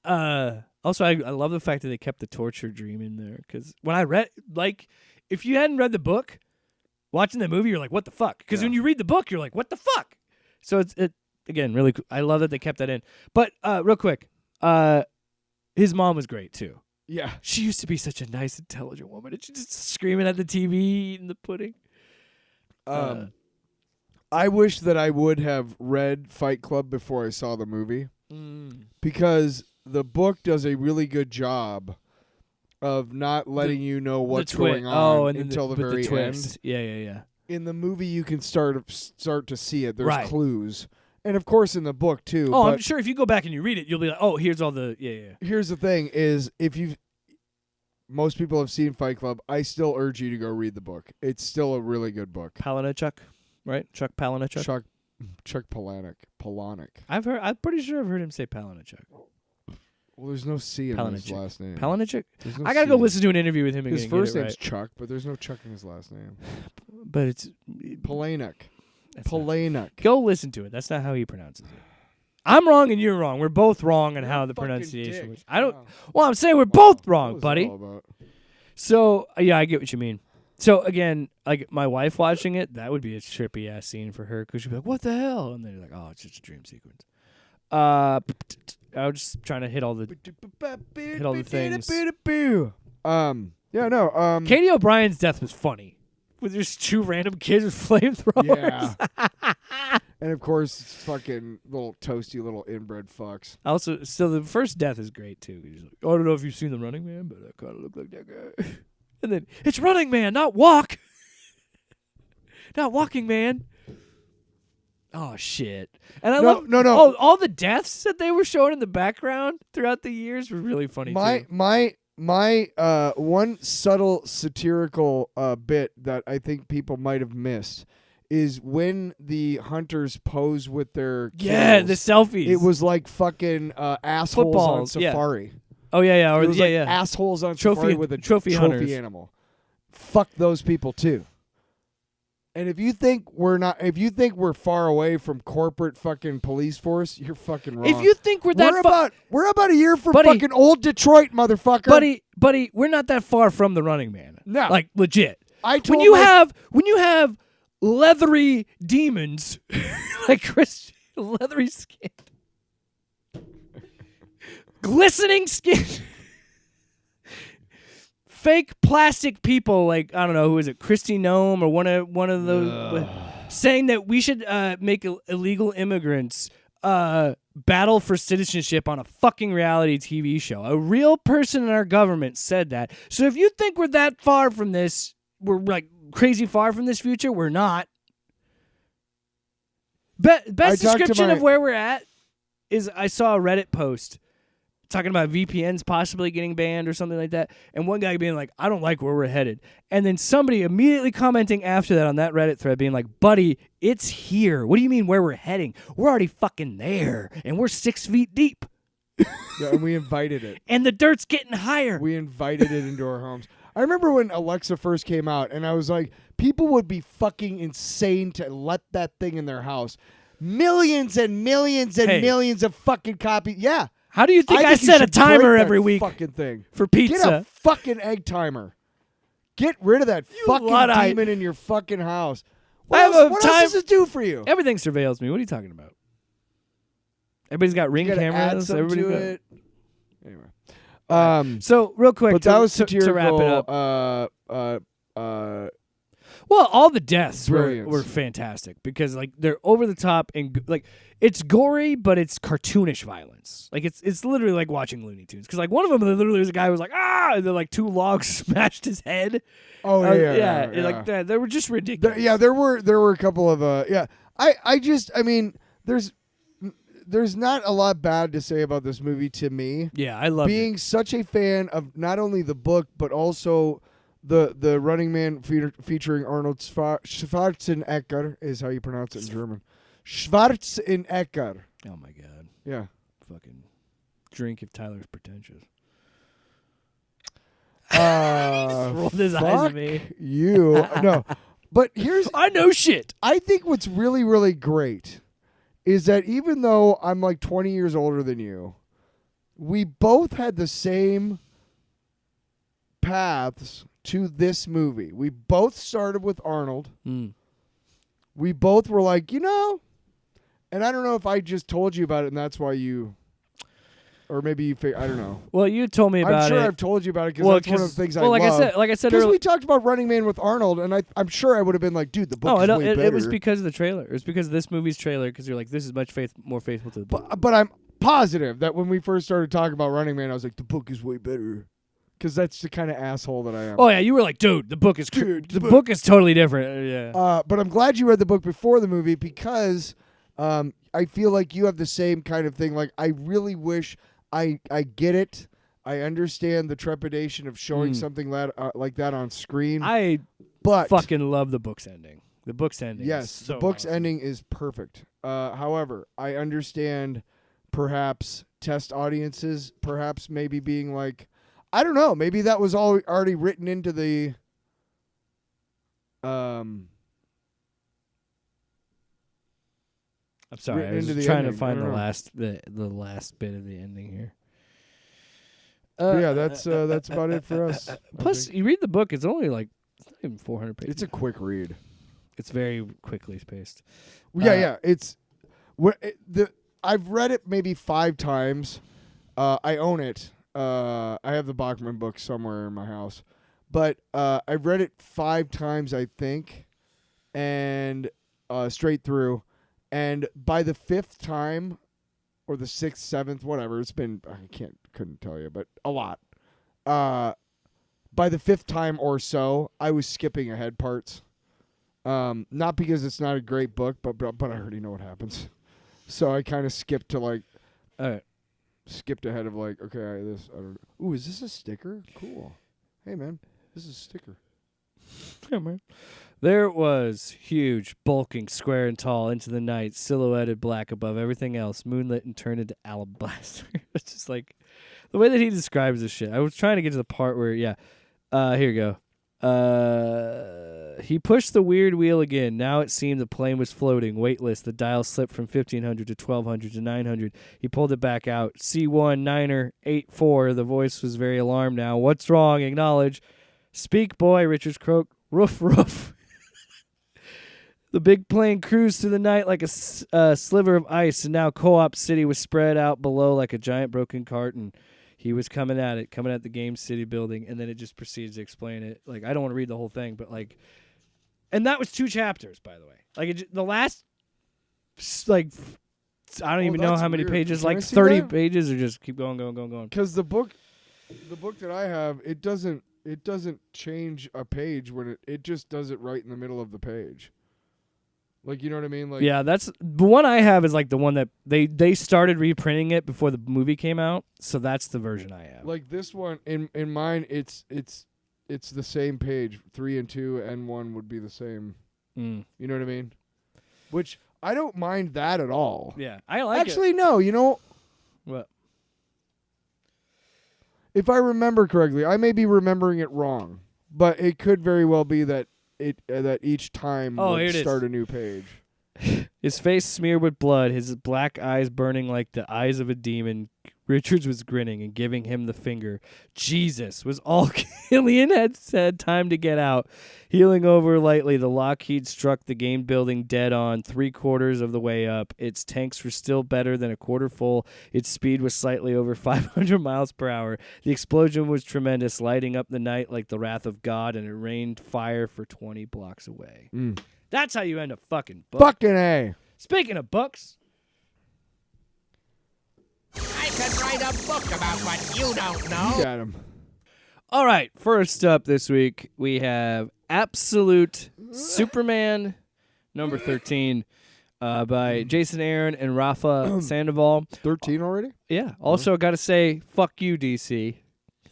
Also, I love the fact that they kept the torture dream in there because when I read, if you hadn't read the book, watching the movie, you're like, what the fuck? Because when you read the book, you're like, what the fuck? So it again, really cool. I love that they kept that in. But real quick, his mom was great too. Yeah. She used to be such a nice, intelligent woman, and she's just screaming at the TV, eating the pudding. I wish that I would have read Fight Club before I saw the movie because the book does a really good job of not letting you know what's going on until the very end. Yeah. In the movie, you can start to see it. There's Right. clues. And, of course, in the book, too. Oh, but I'm sure if you go back and you read it, you'll be like, oh, here's all the... Yeah. Here's the thing is, most people have seen Fight Club, I still urge you to go read the book. It's still a really good book. Palahniuk, right? Chuck Palahniuk? Chuck Palahniuk. I'm pretty sure I've heard him say Palahniuk. Well, there's no C in his last name. Palahniuk? No I got to go listen to an interview with him again. His first get it name's right. Chuck, but there's no Chuck in his last name. But it's... Palahniuk. That's Palahniuk. Go listen to it. That's not how he pronounces it. I'm wrong and you're wrong. We're both wrong on how the fucking pronunciation dick. was. I don't. Wow. Well, I'm saying we're both What wrong, was buddy. that all about? So yeah, I get what you mean. So again, like my wife watching it, that would be a trippy ass scene for her because she'd be like, "What the hell?" And then you're like, "Oh, it's just a dream sequence." I was just trying to hit all the things. Yeah, no. Katie O'Brien's death was funny. With just two random kids with flamethrowers. Yeah. And of course, fucking little toasty little inbred fucks. Also, still the first death is great too. He's like, I don't know if you've seen The Running Man, but I kind of look like that guy. And then it's Running Man, not Walk. Not Walking Man. Oh shit! And I love no. all the deaths that they were showing in the background throughout the years were really funny too. My one subtle satirical bit that I think people might have missed is when the hunters pose with their kills, the selfies. It was like fucking assholes on Footballs, yeah. safari. Oh yeah, or It was like yeah. assholes on Trophy- safari with a trophy hunters. animal. Fuck those people too. And if you think we're far away from corporate fucking police force, you're fucking wrong. If you think we're about a year from Buddy. fucking old Detroit, motherfucker. buddy, we're not that far from the Running Man. No. Like legit. When you have leathery demons like Chris, leathery skin, glistening skin, fake plastic people like I don't know who is it, Christy Nome or one of those saying that we should make illegal immigrants battle for citizenship on a fucking reality TV show. A real person in our government said that. So if you think we're that far from this, we're like crazy far from this future, we're not. Best description of where we're at is I saw a Reddit post talking about VPNs possibly getting banned or something like that, and one guy being like, I don't like where we're headed. And then somebody immediately commenting after that on that Reddit thread being like, buddy, it's here. What do you mean where we're heading? We're already fucking there, and we're 6 feet deep. Yeah, and we invited it. And the dirt's getting higher. We invited it into our homes. I remember when Alexa first came out, and I was like, people would be fucking insane to let that thing in their house. Millions and millions and millions of fucking copies. Yeah. How do you think I you set a should timer break every that week fucking thing. for pizza? Get a fucking egg timer. Get rid of that fucking Luddite. demon in your fucking house. What What else does it do for you? Everything surveils me. What are you talking about? Everybody's got ring You gotta add cameras. something Everybody to got... it. Anyway. So real quick, But that was to wrap it up. Well, all the deaths were fantastic because like they're over the top and like it's gory, but it's cartoonish violence. Like it's literally like watching Looney Tunes because like one of them literally was a guy who was like and then like two logs smashed his head. Oh yeah. Like that. They were just ridiculous. There were a couple of I mean there's not a lot bad to say about this movie to me. Yeah, I love being such a fan of not only the book but also the Running Man featuring Arnold Schwarzenegger is how you pronounce it in German. Schwarzenegger. Oh my god. Yeah. Fucking drink if Tyler's pretentious. Rolled his eyes at me. You no, but I know shit. I think what's really really great is that even though I'm like 20 years older than you, we both had the same paths to this movie. We both started with Arnold. We both were like, And I don't know if I just told you about it, and that's why you, or maybe you. I don't know. Well, you told me about it. I'm sure I've told you about it because that's one of the things I love. Like I said because earlier, we talked about Running Man with Arnold, and I'm sure I would have been like, dude, the book is way better. It was because of the trailer. It was because of this movie's trailer. Because you're like, this is much more faithful to the book. But I'm positive that when we first started talking about Running Man, I was like, the book is way better. Because that's the kind of asshole that I am. Oh yeah, you were like, dude, the book is the book is totally different. Yeah. But I'm glad you read the book before the movie because I feel like you have the same kind of thing. Like I really wish I get it. I understand the trepidation of showing something like that on screen. But fucking love the book's ending. The book's ending. Yes, so the book's awesome. ending is perfect. However, I understand perhaps test audiences, perhaps maybe being like, I don't know. Maybe that was all already written into the. I'm sorry. I was into the trying ending. to find I don't the last bit of the ending here. Yeah, that's about it for us. Plus, you read the book. It's only like it's not even 400 pages. It's a quick read. It's very quickly spaced. Yeah. It's I've read it maybe 5 times. I own it. I have the Bachman book somewhere in my house, but I've read it 5 times, I think, and straight through. And by the 5th time, or the 6th, 7th, whatever, it's been couldn't tell you, but a lot. By the 5th time or so, I was skipping ahead parts. Not because it's not a great book, but I already know what happens, so I kind of skipped to like. All right. Skipped ahead of like, okay, I don't. Ooh, is this a sticker? Cool. Hey, man, this is a sticker. Yeah, man. There it was, huge, bulking, square and tall, into the night, silhouetted black above everything else, moonlit and turned into alabaster. It's just like the way that he describes this shit. I was trying to get to the part where, here you go. He pushed the weird wheel again. Now it seemed the plane was floating, weightless. The dial slipped from 1500 to 1200 to 900. He pulled it back out. C1, 9er, 8-4. The voice was very alarmed now. What's wrong? Acknowledge. Speak, boy, Richards croaked. Roof, roof. The big plane cruised through the night like a sliver of ice, and now Co-op City was spread out below like a giant broken carton. He was coming at the Game City building, and then it just proceeds to explain it. Like, I don't want to read the whole thing, but like, and that was 2 chapters, by the way. Like, the last, like, I don't even know how many pages, Can like 30 pages, or just keep going. Because the book that I have, it doesn't change a page when it just does it right in the middle of the page. Like, you know what I mean? Like, yeah, that's the one I have is like the one that they started reprinting it before the movie came out, so that's the version I have. Like this one in mine, it's the same page. 3 and 2 and 1 would be the same. You know what I mean? Which I don't mind that at all. Yeah, I like it. Actually, no. You know what? If I remember correctly, I may be remembering it wrong, but it could very well be that that each time would start a new page. His face smeared with blood, his black eyes burning like the eyes of a demon. Richards was grinning and giving him the finger. Jesus was all Killian had said. Time to get out. Heeling over lightly, the Lockheed struck the game building dead on, 3/4 of the way up. Its tanks were still better than a quarter full. Its speed was slightly over 500 miles per hour. The explosion was tremendous, lighting up the night like the wrath of God, and it rained fire for 20 blocks away. That's how you end a fucking book. Fucking A. Speaking of books, I could write a book about what you don't know. You got him. all right, first up this week, we have Absolute Superman number 13 by Jason Aaron and Rafa Sandoval. 13 already? Yeah. Also, got to say, fuck you, DC.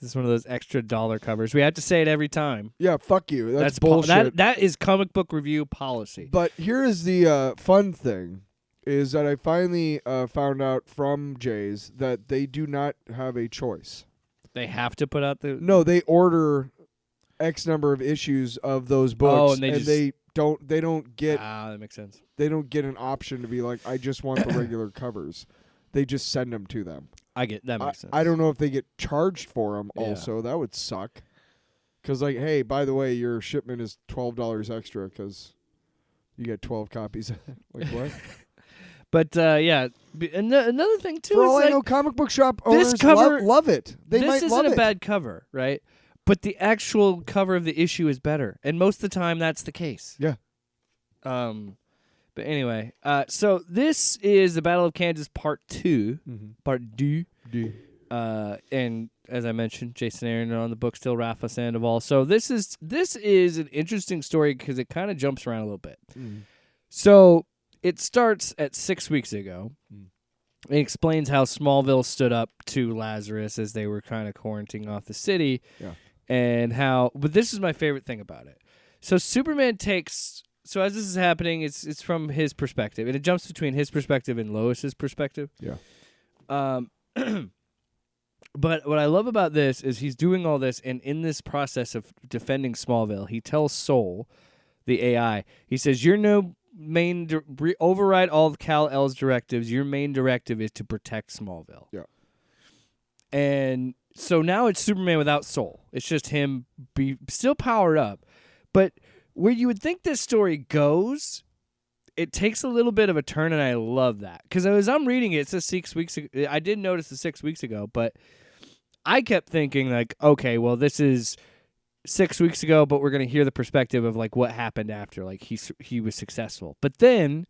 This is one of those extra dollar covers. We have to say it every time. Yeah, fuck you. That's bullshit. That is comic book review policy. But here is the fun thing, is that I finally found out from Jays that they do not have a choice. They have to put out the... No, they order X number of issues of those books, they don't get... Ah, that makes sense. They don't get an option to be like, I just want the regular covers. They just send them to them. I get that makes sense. I don't know if they get charged for them also. That would suck. Because, like, hey, by the way, your shipment is $12 extra because you get 12 copies. Like, what? But yeah, another thing too For is all I like, know, comic book shop this owners cover- love it. They this might isn't love a it. bad cover, right? But the actual cover of the issue is better, and most of the time that's the case. Yeah. But anyway, so this is the Battle of Kansas Part 2, Part 2. And as I mentioned, Jason Aaron on the book still, Rafa Sandoval. So this is an interesting story because it kind of jumps around a little bit. So it starts at 6 weeks ago. It explains how Smallville stood up to Lazarus as they were kind of quarantining off the city. Yeah. And how, but this is my favorite thing about it. So Superman takes, so as this is happening, it's from his perspective, and it jumps between his perspective and Lois's perspective. Yeah. But what I love about this is he's doing all this, and in this process of defending Smallville, he tells Sol, the AI, he says, "Your no main override all of Kal-El's directives. Your main directive is to protect Smallville." Yeah. And so now it's Superman without Sol. It's just him still powered up. But where you would think this story goes, it takes a little bit of a turn, and I love that. Because as I'm reading it, it says 6 weeks ago. I did notice the 6 weeks ago, but I kept thinking, like, okay, well, this is 6 weeks ago, but we're going to hear the perspective of, like, what happened after. Like, he was successful. But then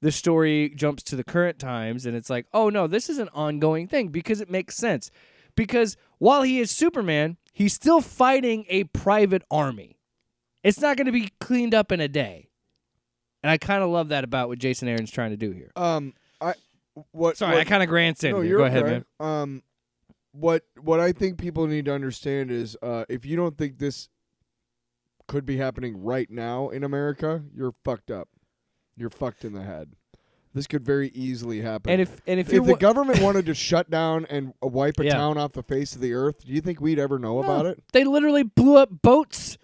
the story jumps to the current times, and it's like, oh, no, this is an ongoing thing because it makes sense. Because while he is Superman, he's still fighting a private army. It's not going to be cleaned up in a day. And I kind of love that about what Jason Aaron's trying to do here. I kind of grandstanded. No, there. you're Go ahead, okay. man. What I think people need to understand is if you don't think this could be happening right now in America, you're fucked up. You're fucked in the head. This could very easily happen. And if the government wanted to shut down and wipe a Yeah. town off the face of the earth, do you think we'd ever know about it? They literally blew up boats.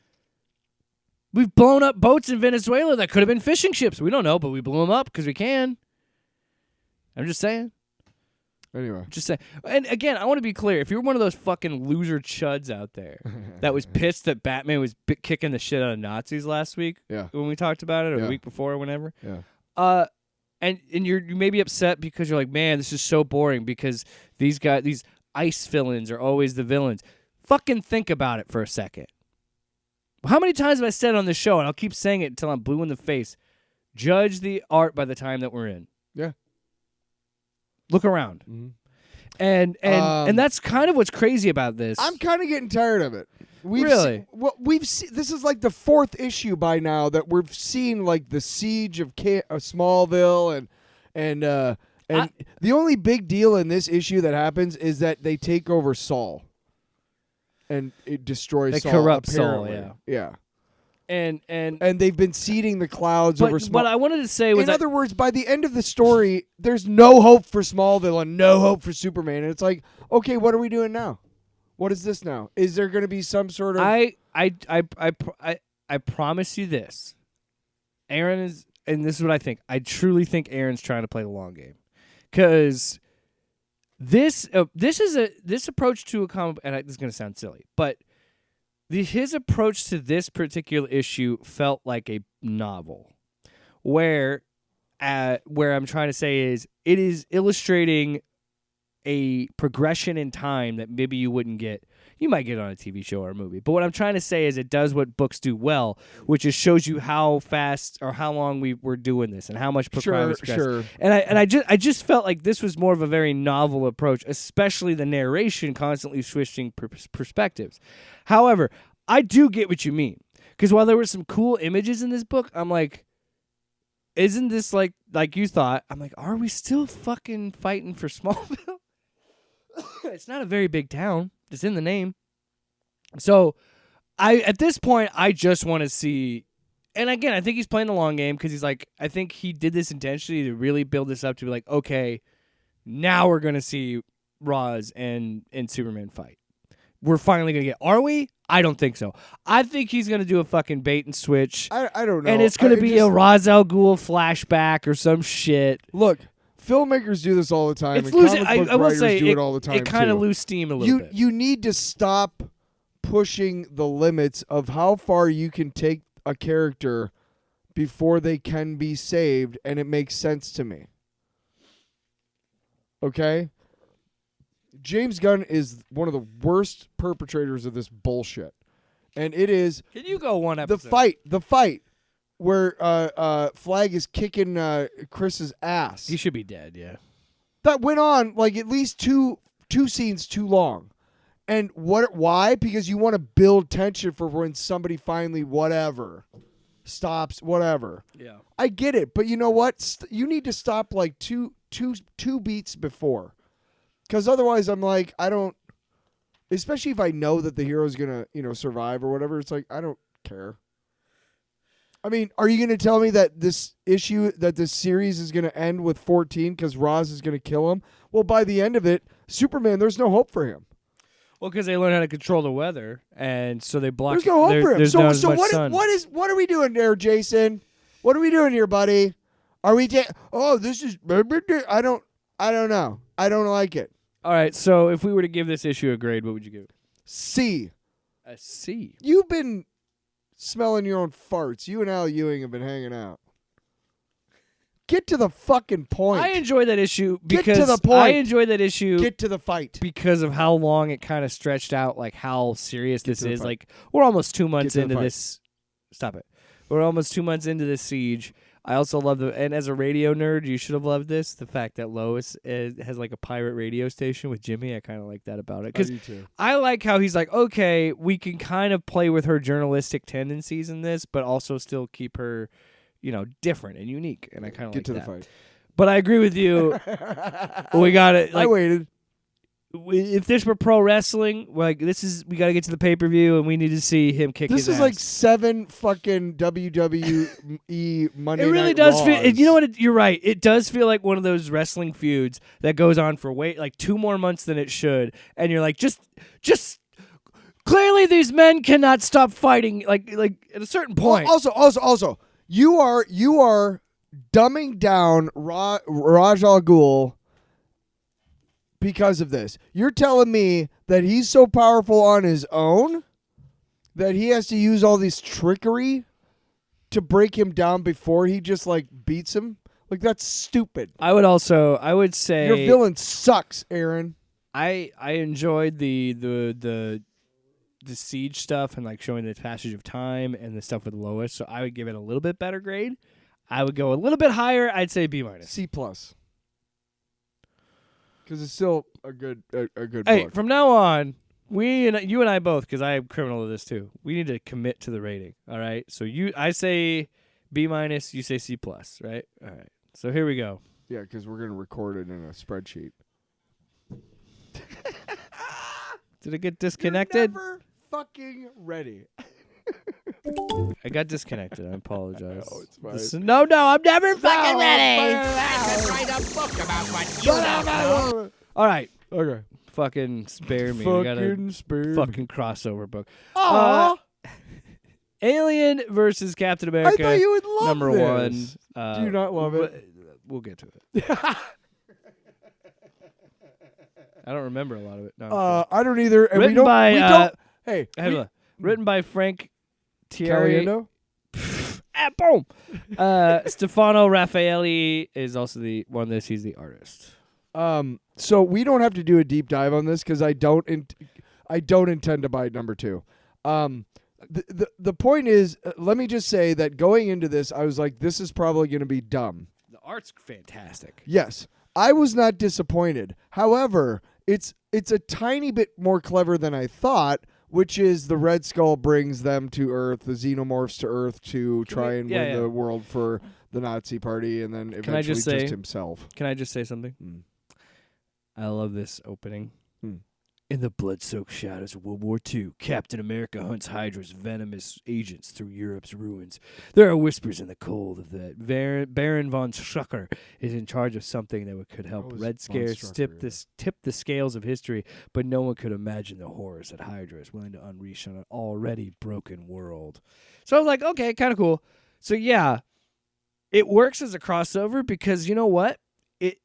We've blown up boats in Venezuela that could have been fishing ships. We don't know, but we blew them up because we can. I'm just saying. Anyway. Just saying. And again, I want to be clear. If you're one of those fucking loser chuds out there that was pissed that Batman was kicking the shit out of Nazis last week when we talked about it, or the week before or whenever. Yeah. And you may be upset because you're like, man, this is so boring because these ICE villains are always the villains. Fucking think about it for a second. How many times have I said on this show, and I'll keep saying it until I'm blue in the face, judge the art by the time that we're in. Yeah. Look around. Mm-hmm. And that's kind of what's crazy about this. I'm kind of getting tired of it. Really? We've seen, this is like the 4th issue by now that we've seen, like the siege of Smallville, and the only big deal in this issue that happens is that they take over Saul, and it destroys they Saul. Corrupt apparently. Saul, yeah. And they've been seeding the clouds over Smallville. What I wanted to say was, in other words, by the end of the story, there's no hope for Smallville and no hope for Superman. And it's like, okay, what are we doing now? What is this now? Is there going to be some sort of? I promise you this. Aaron is, and this is what I think. I truly think Aaron's trying to play the long game, because this approach to a comic, and this is going to sound silly, but his approach to this particular issue felt like a novel, where I'm trying to say is it is illustrating a progression in time that maybe you wouldn't get. You might get on a TV show or a movie. But what I'm trying to say is it does what books do well, which is shows you how fast or how long we were doing this and how much crime is progressed. Sure. And I just felt like this was more of a very novel approach, especially the narration constantly switching perspectives. However, I do get what you mean, because while there were some cool images in this book, I'm like, isn't this like you thought? I'm like, are we still fucking fighting for Smallville? It's not a very big town. It's in the name. So, at this point, I just want to see. And again, I think he's playing the long game, because he's like, I think he did this intentionally to really build this up to be like, okay, now we're gonna see Roz and Superman fight. We're finally gonna get. Are we? I don't think so. I think he's gonna do a fucking bait and switch. I don't know. And it's gonna be a Ra's al Ghul flashback or some shit. Look, filmmakers do this all the time. It's and losing. comic book I will writers say do it all the time it kind of too. lose steam a little bit. You need to stop pushing the limits of how far you can take a character before they can be saved, and it makes sense to me. Okay? James Gunn is one of the worst perpetrators of this bullshit. And it is Can you go one episode? the fight where Flag is kicking Chris's ass. He should be dead, yeah. That went on like at least two scenes too long. And why? Because you want to build tension for when somebody finally stops, whatever. Yeah. I get it, but you know what? You need to stop like two beats before. Because otherwise I'm like, I don't, especially if I know that the hero's going to, survive or whatever, it's like, I don't care. I mean, are you going to tell me that this series is going to end with 14 because Roz is going to kill him? Well, by the end of it, Superman, there's no hope for him. Well, because they learn how to control the weather, and so they block. There's no hope for him. There's not as much sun. What are we doing there, Jason? What are we doing here, buddy? Are we? This is. I don't know. I don't like it. All right. So if we were to give this issue a grade, what would you give it? C. A C. You've been smelling your own farts. You and Al Ewing have been hanging out. Get to the fucking point. I enjoy that issue because Get to the point. I enjoy that issue. Get to the fight. Because of how long it kind of stretched out, like how serious this is. fight. Like we're almost 2 months Get to the into fight. this. Stop it. We're almost 2 months into this siege. I also love and as a radio nerd, you should have loved this. The fact that Lois has like a pirate radio station with Jimmy. I kind of like that about it. Because I like how he's like, okay, we can kind of play with her journalistic tendencies in this, but also still keep her, different and unique. And I kind of like Get to that. the fight. But I agree with you. We got it. I waited. If this were pro wrestling, we got to get to the pay-per-view and we need to see him kick his ass. This is like 7 fucking WWE Monday It really Night does Raws. feel. You know what? You're right. It does feel like one of those wrestling feuds that goes on for like 2 more months than it should, and you're like, just clearly these men cannot stop fighting. Like at a certain point. Also, you are dumbing down Raj Al Ghul because of this. You're telling me that he's so powerful on his own that he has to use all this trickery to break him down before he just like beats him? Like, that's stupid. I would say Your villain sucks, Aaron. I enjoyed the siege stuff and like showing the passage of time and the stuff with Lois, so I would give it a little bit better grade. I would go a little bit higher. I'd say B-. C+. Because it's still a good Hey, book. from now on, you and I both, because I am criminal of this too. We need to commit to the rating. All right. So I say B-, you say C+, right? All right. So here we go. Yeah, because we're going to record it in a spreadsheet. Did it get disconnected? You're never fucking ready. I got disconnected. I apologize. No, it's fine. No, I'm never fucking ready. I could write a book about what you don't know. All right. Okay. Fucking spare me. We got a spare fucking crossover book. Aw. Alien versus Captain America. I thought you would love number this. 1. Do you not love it? We'll get to it. I don't remember a lot of it. No, I don't either. And written we don't, by we don't, hey, written by Frank Tieri. Caliendo? Boom. Stefano Raffaele is also the one that he's the artist. So we don't have to do a deep dive on this because I don't intend to buy number 2. The point is, let me just say that going into this, I was like, this is probably going to be dumb. The art's fantastic. Yes, I was not disappointed. However, it's a tiny bit more clever than I thought, which is the Red Skull brings them to Earth, the Xenomorphs to Earth to try and win the world for the Nazi party, and then eventually just himself. Can I just say something? I love this opening. In the blood-soaked shadows of World War II, Captain America hunts Hydra's venomous agents through Europe's ruins. There are whispers in the cold of that Baron von Strucker is in charge of something that could help Red Scare tip the scales of history, but no one could imagine the horrors that Hydra is willing to unleash on an already broken world. So I was like, okay, kind of cool. So yeah, it works as a crossover because you know what? It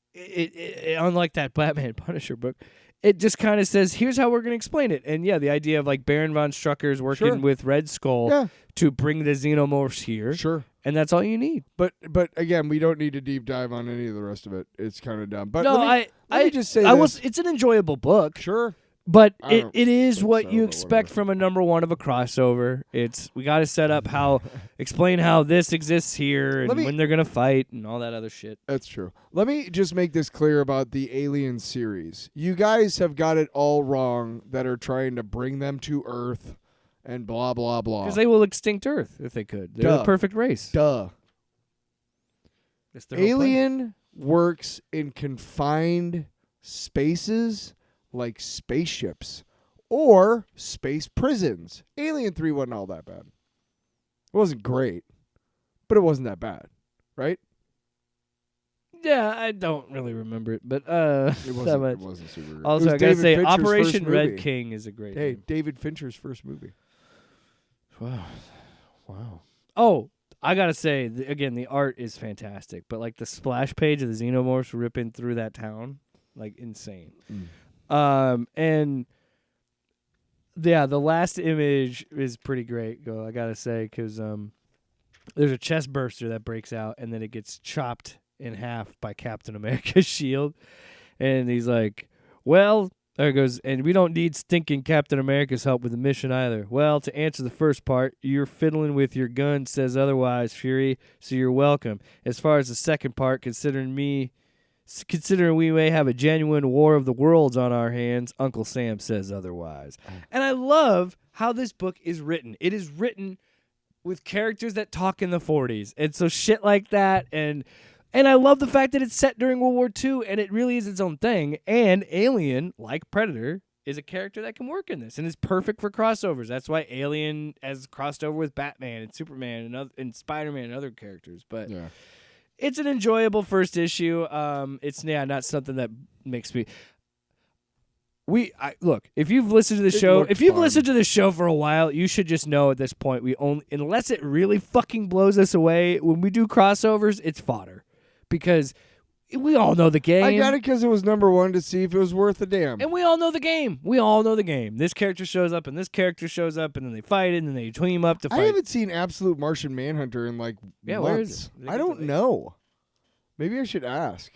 unlike that Batman Punisher book, it just kind of says, here's how we're going to explain it. And yeah, the idea of like Baron von Strucker's working with Red Skull to bring the Xenomorphs here. Sure. and that's all you need. But again, we don't need to deep dive on any of the rest of it. It's kind of dumb. But No, let me just say it's an enjoyable book. Sure. But I it don't is think what so, you but expect whatever. from a number one of a crossover. We got to set up explain how this exists here and when they're gonna fight and all that other shit. That's true. Let me just make this clear about the Alien series. You guys have got it all wrong that are trying to bring them to Earth and blah blah blah. Because they will extinct Earth if they could. They're the perfect race. Duh. That's their whole plan. Alien works in confined spaces like spaceships or space prisons. Alien 3 wasn't all that bad. It wasn't great, but it wasn't that bad, right? Yeah, I don't really remember it, but It that wasn't, much. it wasn't super great. Also, It was I gotta David say, Fincher's Operation first Red movie. King is a great Hey, name. David Fincher's first movie. Wow. Oh, I gotta say, again, the art is fantastic, but like the splash page of the xenomorphs ripping through that town, like insane. And yeah, the last image is pretty great. I gotta say, because there's a chest burster that breaks out, and then it gets chopped in half by Captain America's shield, and he's like, "Well." There it goes, and we don't need stinking Captain America's help with the mission either. Well, to answer the first part, you're fiddling with your gun says otherwise, Fury, so you're welcome. As far as the second part, considering we may have a genuine war of the worlds on our hands, Uncle Sam says otherwise. And I love how this book is written. It is written with characters that talk in the 40s, and so shit like that, and I love the fact that it's set during World War II, and it really is its own thing. And Alien, like Predator, is a character that can work in this and is perfect for crossovers. That's why Alien has crossed over with Batman and Superman and Spider-Man and other characters. But it's an enjoyable first issue. It's not something that makes me. Look, if you've listened to the show, listened to the show for a while, you should just know at this point unless it really fucking blows us away, when we do crossovers, it's fodder. Because we all know the game. I got it because it was number one to see if it was worth a damn. And we all know the game. We all know the game. This character shows up, and this character shows up, and then they fight it, and then they team up to fight. I haven't seen Absolute Martian Manhunter in months. Where is it? I don't know. Maybe I should ask.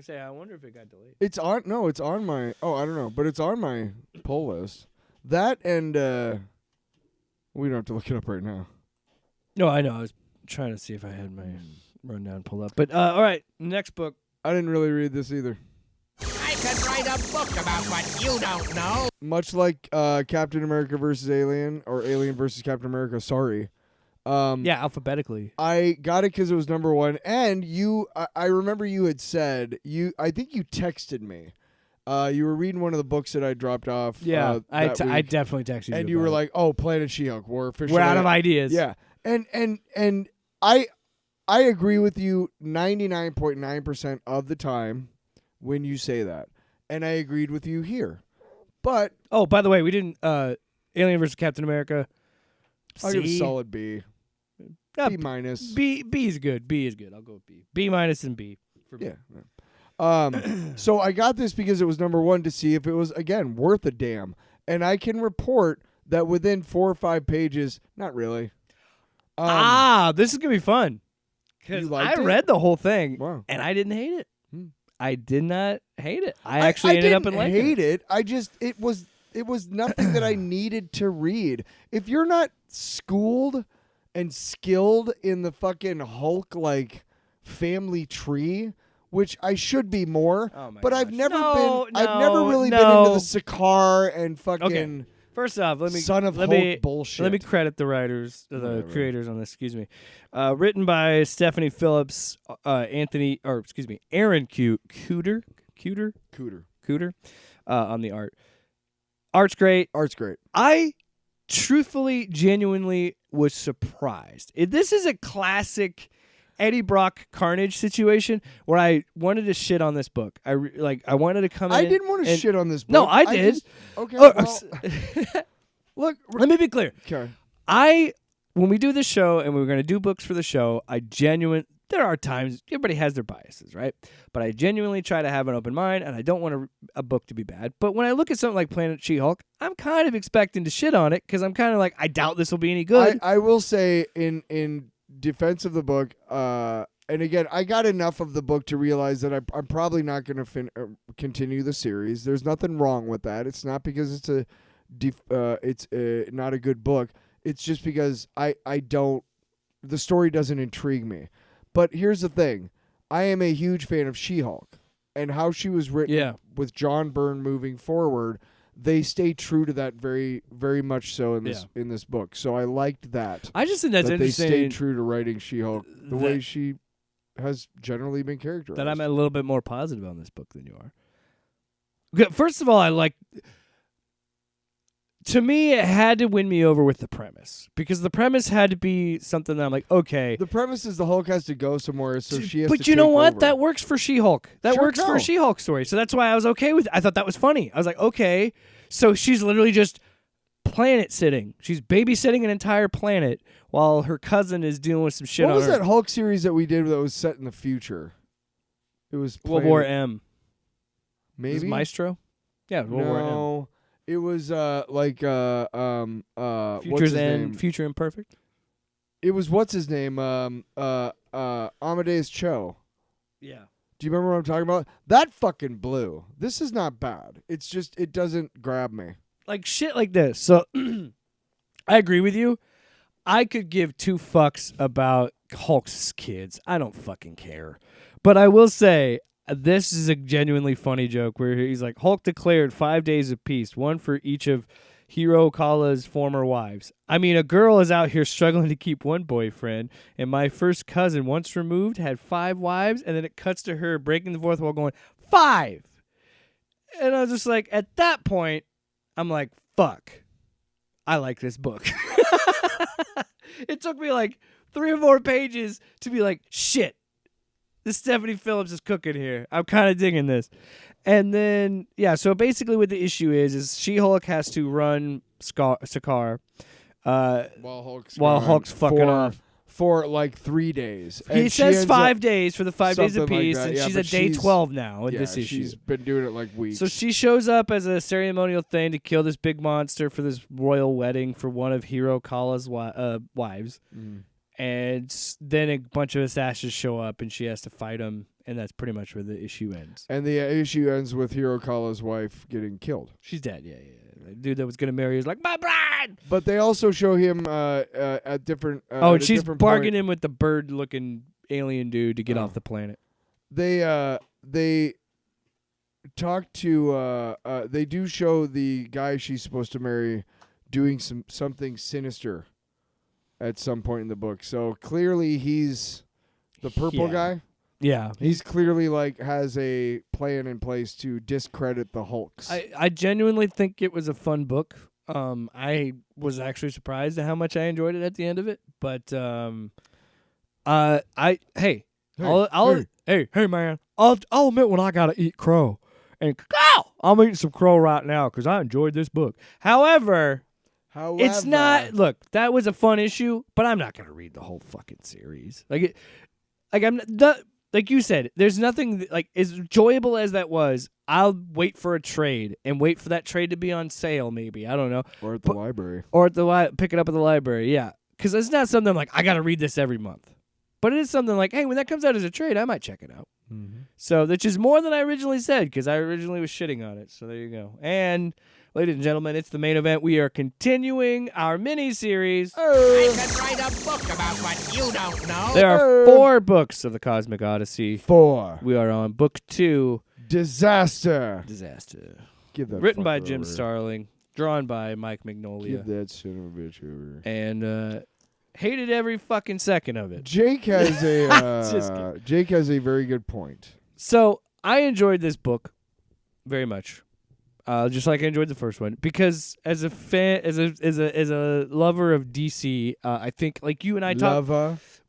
I wonder if it got delayed. It's on. No, it's on my. Oh, I don't know, but it's on my pull list. That and we don't have to look it up right now. No, I know. I was trying to see if I had my rundown pulled up. But all right, next book. I didn't really read this either. I could write a book about what you don't know. Much like Captain America versus Alien or Alien versus Captain America. Sorry. Alphabetically. I got it because it was number one, and I remember you had said I think you texted me. You were reading one of the books that I dropped off. Yeah, I week, definitely texted you. and you were like, "Oh, Planet She-Hulk, we're officially out of ideas." Yeah, and I agree with you 99.9% of the time when you say that, and I agreed with you here. But by the way, we didn't Alien versus Captain America. I'll give a solid B. B minus. B is good. B is good. I'll go with B. B minus and B for me. Yeah. So I got this because it was number one to see if it was, again, worth a damn. And I can report that within 4 or 5 pages, not really. This is going to be fun. Because I read the whole thing, and I didn't hate it. I did not hate it. I actually ended up in liking it. I didn't hate it. I just, it was nothing that I needed to read. If you're not schooled and skilled in the fucking Hulk like family tree, which I should be more, but I've never really been into the Sakaar and fucking. Okay. First off, let me Hulk bullshit. Let me credit the writers, the creators on this. Excuse me. Written by Stephanie Phillips, Aaron Kuder on the art. Art's great. I truthfully, genuinely was surprised. This is a classic Eddie Brock Carnage situation where I wanted to shit on this book. I wanted to come in. I didn't want to shit on this book. No, I did. Look, let me be clear. Okay. When we do this show and we're going to do books for the show, there are times, everybody has their biases, right? But I genuinely try to have an open mind, and I don't want a book to be bad. But when I look at something like Planet She-Hulk, I'm kind of expecting to shit on it because I'm kind of like, I doubt this will be any good. I will say in defense of the book, and again, I got enough of the book to realize that I'm probably not going to continue the series. There's nothing wrong with that. It's not because it's not a good book. It's just because the story doesn't intrigue me. But here's the thing. I am a huge fan of She-Hulk and how she was written with John Byrne moving forward. They stay true to that very, very much so in this book. So I liked that. I just think that's interesting. They stayed true to writing She-Hulk the way she has generally been characterized. That I'm a little bit more positive on this book than you are. First of all, to me, it had to win me over with the premise, because the premise had to be something that I'm like, okay. The premise is the Hulk has to go somewhere, so she has to. But you know take what? over. That works for She-Hulk. That works for a She-Hulk story. So that's why I was okay with it. I thought that was funny. I was like, okay, so she's literally just planet sitting. She's babysitting an entire planet while her cousin is dealing with some shit on What was Earth. that Hulk series that we did that was set in the future? It was World War M. Maybe Is Maestro? Yeah, World War M. It was Future's End, Future Imperfect. It was what's his name? Amadeus Cho. Yeah. Do you remember what I'm talking about? That fucking blew. This is not bad. It's just it doesn't grab me. Like shit like this. So I agree with you. I could give two fucks about Hulk's kids. I don't fucking care. But I will say, this is a genuinely funny joke where he's like, Hulk declared 5 days of peace, one for each of Hiro Kalla's former wives. I mean, a girl is out here struggling to keep one boyfriend, and my first cousin, once removed, had 5 wives, and then it cuts to her breaking the fourth wall going, 5! And I was just like, at that point, I'm like, fuck. I like this book. It took me like 3 or 4 pages to be like, shit. This Stephanie Phillips is cooking here. I'm kind of digging this. And then, so basically what the issue is She-Hulk has to run Sakaar While Hulk's fucking off. For like 3 days. He says 5 days for the 5 days of peace, like and she's at day 12 now in this issue. She's been doing it like weeks. So she shows up as a ceremonial thing to kill this big monster for this royal wedding for one of Hiro Kalla's wives. Mm. And then a bunch of assassins show up, and she has to fight them, and that's pretty much where the issue ends. And the issue ends with Hiro Kalla's wife getting killed. She's dead, yeah. The dude that was going to marry her is like, my bride! But they also show him at different and she's bargaining with the bird-looking alien dude to get off the planet. They talk to... they do show the guy she's supposed to marry doing something sinister at some point in the book. So clearly he's the purple guy. Yeah. He's clearly has a plan in place to discredit the Hulks. I genuinely think it was a fun book. I was actually surprised at how much I enjoyed it at the end of it. But hey man, I'll admit when I gotta eat crow. And I'm eating some crow right now because I enjoyed this book. However, it's not. Look, that was a fun issue, but I'm not gonna read the whole fucking series. I'm not. Like you said, there's nothing as enjoyable as that was. I'll wait for a trade and wait for that trade to be on sale. Maybe I don't know, or at the library, or at pick it up at the library. Yeah, because it's not something like I gotta read this every month. But it is something like, hey, when that comes out as a trade, I might check it out. Mm-hmm. So which is more than I originally said, because I originally was shitting on it. So there you go. And ladies and gentlemen, it's the main event. We are continuing our mini-series. I could write a book about what you don't know. There are 4 books of the Cosmic Odyssey. 4. We are on book 2. Disaster. Give that written by Jim Starlin, drawn by Mike Mignolia. Give that son of a bitch over. And hated every fucking second of it. Jake has a very good point. So I enjoyed this book very much. Just like I enjoyed the first one, because as a fan, as a lover of DC, I think like you and I talked.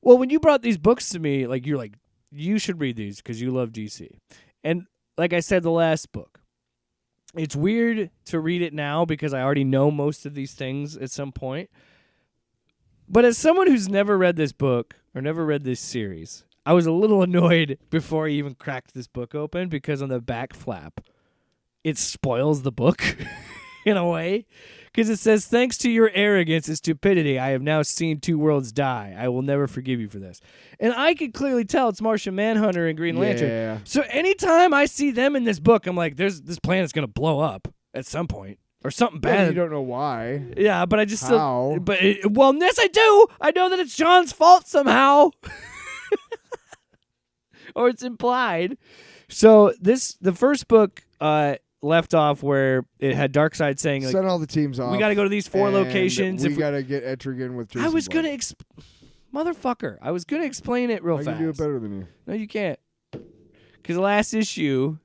Well, when you brought these books to me, you're like, you should read these because you love DC, and like I said, the last book, it's weird to read it now because I already know most of these things at some point. But as someone who's never read this book or never read this series, I was a little annoyed before I even cracked this book open because on the back flap, it spoils the book. in a way. Because it says, thanks to your arrogance and stupidity, I have now seen 2 worlds die. I will never forgive you for this. And I could clearly tell it's Martian Manhunter and Green Lantern. Yeah. So anytime I see them in this book, I'm like, this planet's going to blow up at some point. Or something Yeah, bad. you don't know why. Yeah, but I just How? still... well, yes, I do. I know that it's John's fault somehow. Or it's implied. So the first book... left off where it had Darkseid saying, like, send all the teams off. we got to go to these 4 and locations. We got to get Etrigan with Jason I was Blood. going to motherfucker. I was going to explain it real I fast. can do it better than you. No, you can't. Because the last issue,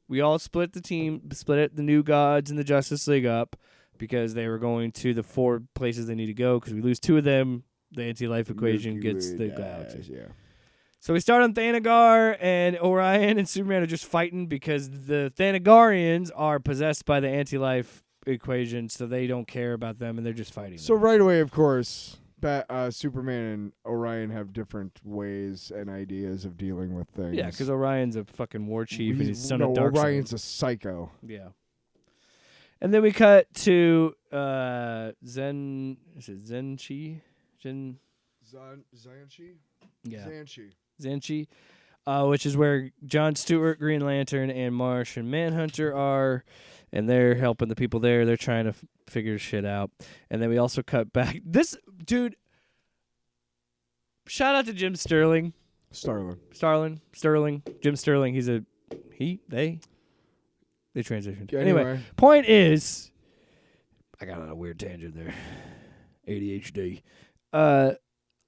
we all split the New Gods and the Justice League up because they were going to the 4 places they need to go. Because we lose 2 of them, the anti-life equation gets the galaxy. Yeah. So we start on Thanagar, and Orion and Superman are just fighting because the Thanagarians are possessed by the anti-life equation, so they don't care about them, and they're just fighting So them. right away, of course, Superman and Orion have different ways and ideas of dealing with things. Yeah, because Orion's a fucking war chief, and he's son of Darkseid. Orion's a psycho. Yeah. And then we cut to Zen... Is it Zenchi? Zanchi? Yeah. Zanchi. Zenchi, which is where John Stewart, Green Lantern, and Martian Manhunter are, and they're helping the people there. They're trying to figure shit out. And then we also cut back. This dude, shout out to Jim Sterling. Starlin. Jim Sterling. They transitioned. Yeah, Anyway, point is, I got on a weird tangent there. ADHD.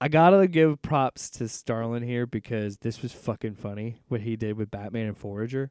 I gotta give props to Starlin here because this was fucking funny what he did with Batman and Forager.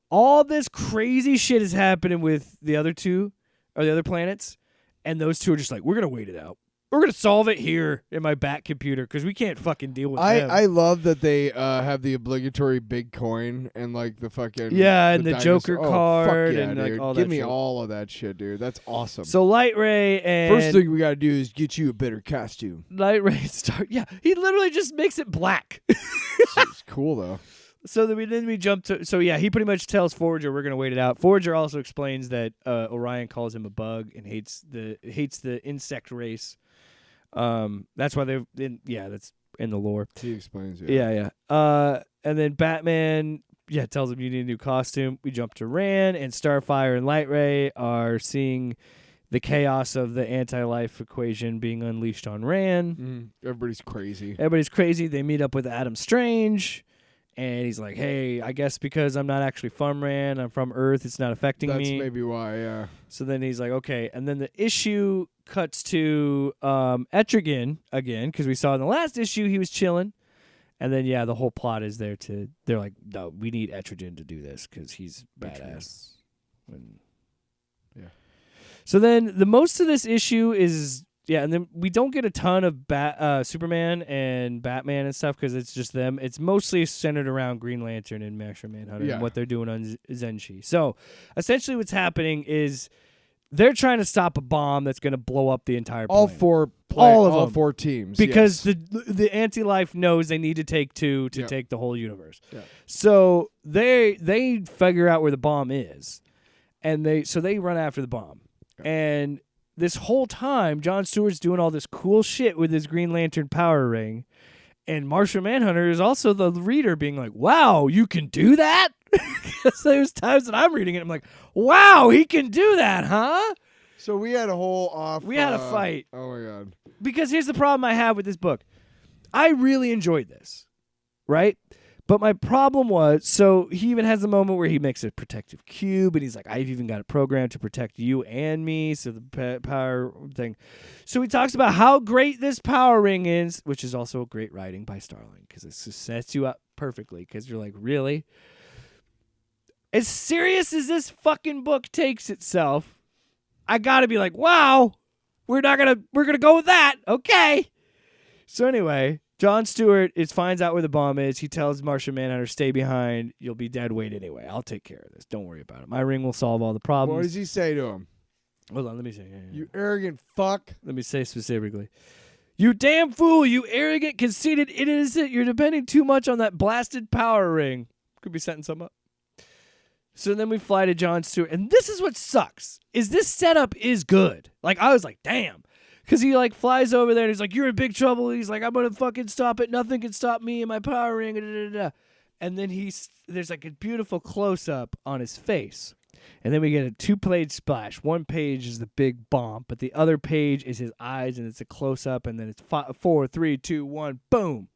All this crazy shit is happening with the other 2 or the other planets, and those 2 are just like, we're gonna wait it out. We're gonna solve it here in my Bat computer because we can't fucking deal with them. I love that they have the obligatory big coin and like the fucking and the dinosaur. Joker Oh, card fuck yeah, and like dude. all Give that me shit. all of that shit, dude. That's awesome. So Light Ray and First thing we gotta do is get you a better costume. Light Ray start. Yeah, he literally just makes it black. It's cool though. So then we jump to. So yeah, he pretty much tells Forager we're gonna wait it out. Forager also explains that Orion calls him a bug and hates the insect race. That's why that's in the lore. He explains. Yeah. And then Batman, tells him you need a new costume. We jump to Ran, and Starfire and Light Ray are seeing the chaos of the anti-life equation being unleashed on Ran. Everybody's crazy. They meet up with Adam Strange. And he's like, hey, I guess because I'm not actually from Ran, I'm from Earth, it's not affecting me. That's maybe why, yeah. So then he's like, okay. And then the issue cuts to Etrigan again, because we saw in the last issue he was chilling. And then, the whole plot is they're like, no, we need Etrigan to do this because he's badass. So then the most of this issue is... Yeah, and then we don't get a ton of Superman and Batman and stuff because it's just them. It's mostly centered around Green Lantern and Martian Manhunter and what they're doing on Zenshi. So essentially what's happening is they're trying to stop a bomb that's going to blow up the entire planet. All 4 teams. Because the anti-life knows they need to take 2 to take the whole universe. Yeah. So they figure out where the bomb is, and they run after the bomb. Yeah. And... this whole time, John Stewart's doing all this cool shit with his Green Lantern power ring, and Martian Manhunter is also the reader being like, wow, you can do that? Because there's times that I'm reading it, I'm like, wow, he can do that, huh? So we had a whole We had a fight. Oh, my God. Because here's the problem I have with this book. I really enjoyed this, right? But my problem was, so he even has a moment where he makes a protective cube, and he's like, I've even got a program to protect you and me, so the power thing. So he talks about how great this power ring is, which is also great writing by Starlin, because it just sets you up perfectly, because you're like, really? As serious as this fucking book takes itself, I gotta be like, wow, we're gonna go with that, okay. So anyway... John Stewart finds out where the bomb is. He tells Martian Manhunter, stay behind. You'll be dead weight anyway. I'll take care of this. Don't worry about it. My ring will solve all the problems. What does he say to him? Hold on, let me say. You arrogant fuck. Let me say specifically. You damn fool, you arrogant, conceited idiot. You're depending too much on that blasted power ring. Could be setting some up. So then we fly to Jon Stewart, and this is what sucks, is this setup is good. Like, I was like, damn. Because he, like, flies over there, and he's like, you're in big trouble. He's like, I'm going to fucking stop it. Nothing can stop me and my power ring. Da, da, da, da. And then there's, like, a beautiful close-up on his face. And then we get a 2-page splash. One page is the big bomb, but the other page is his eyes, and it's a close-up, and then it's 4, 3, 2, 1, boom.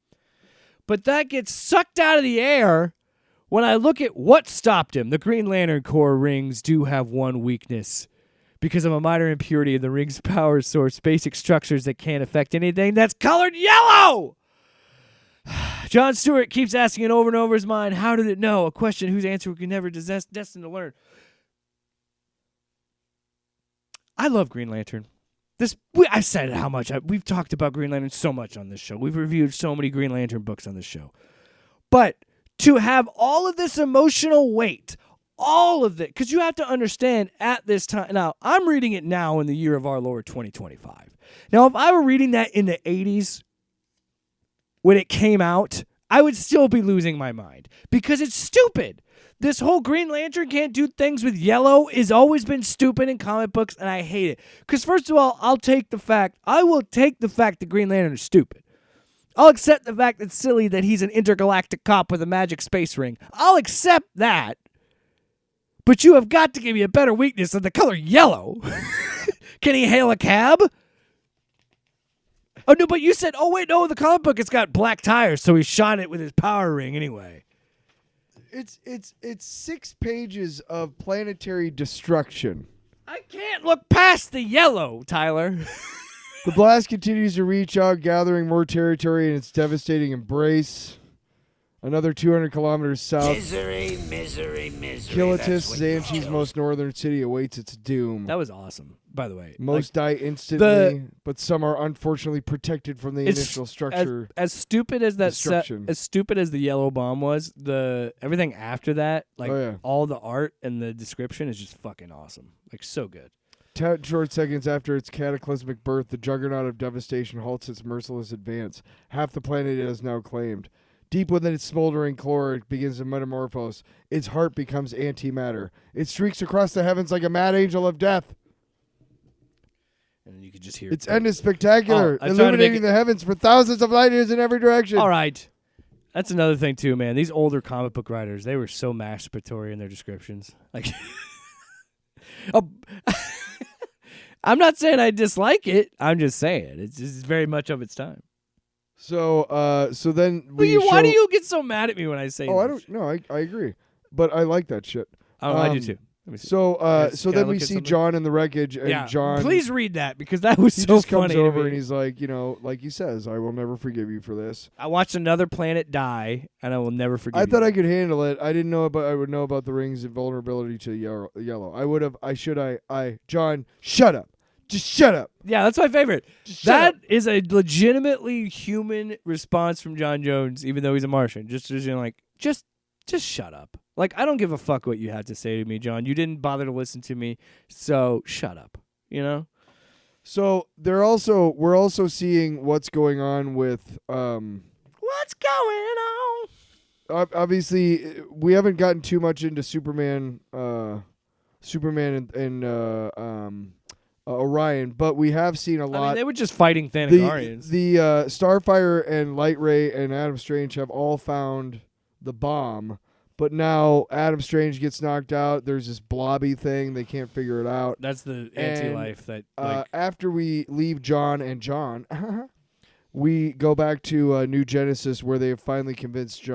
But that gets sucked out of the air when I look at what stopped him. The Green Lantern Corps rings do have one weakness. Because of a minor impurity in the ring's power source, basic structures that can't affect anything that's colored yellow! Jon Stewart keeps asking it over and over his mind, how did it know? A question whose answer we can never destined to learn. I love Green Lantern. I said how much. We've talked about Green Lantern so much on this show. We've reviewed so many Green Lantern books on this show. But to have all of this emotional weight, all of it, because you have to understand at this time. Now, I'm reading it now in the year of our Lord 2025. Now, if I were reading that in the 80s when it came out, I would still be losing my mind because it's stupid. This whole Green Lantern can't do things with yellow has always been stupid in comic books, and I hate it. Because first of all, I will take the fact that Green Lantern is stupid. I'll accept the fact it's silly that he's an intergalactic cop with a magic space ring. I'll accept that. But you have got to give me a better weakness than the color yellow. Can he hail a cab? Oh, no, but you said, the comic book, it's got black tires, so he shot it with his power ring anyway. It's 6 pages of planetary destruction. I can't look past the yellow, Tyler. The blast continues to reach out, gathering more territory in its devastating embrace. Another 200 kilometers south. Misery. Kilotis, Xanchi's most northern city, awaits its doom. That was awesome, by the way. Most die instantly, but some are unfortunately protected from the initial structure. As stupid as that destruction. as stupid as the yellow bomb was, everything after that, like Oh, yeah. all the art and the description is just fucking awesome. Like, so good. 10 short seconds after its cataclysmic birth, the juggernaut of devastation halts its merciless advance. Half the planet it has now claimed. Deep within its smoldering core, it begins to metamorphose. Its heart becomes antimatter. It streaks across the heavens like a mad angel of death. And then you can just hear Its end is spectacular, I'm trying to make illuminating the heavens for thousands of light years in every direction. All right. That's another thing, too, man. These older comic book writers, they were so masturbatory in their descriptions. Like, I'm not saying I dislike it. I'm just saying it's very much of its time. So then why do you get so mad at me when I say? Oh, I agree, but I like that shit. Oh, I do too. Let me see. So then we see John in the wreckage, and John. Please read that because that was he so just funny. comes over and he's like, like he says, I will never forgive you for this. I watched another planet die, and I will never forgive. I thought I could handle it. I didn't know I would know about the ring's invulnerability to yellow. I would have. John, shut up. Just shut up. Yeah, that's my favorite. That is a legitimately human response from John Jones, even though he's a Martian. Just shut up. Like, I don't give a fuck what you had to say to me, John. You didn't bother to listen to me, so shut up. You know. So we're also seeing what's going on with what's going on. Obviously, we haven't gotten too much into Superman and Orion, but we have seen a lot. I mean, they were just fighting Thanagarians. The Starfire and Light Ray and Adam Strange have all found the bomb, but now Adam Strange gets knocked out. There's this blobby thing. They can't figure it out. That's the anti-life that. After we leave John, we go back to New Genesis where they have finally convinced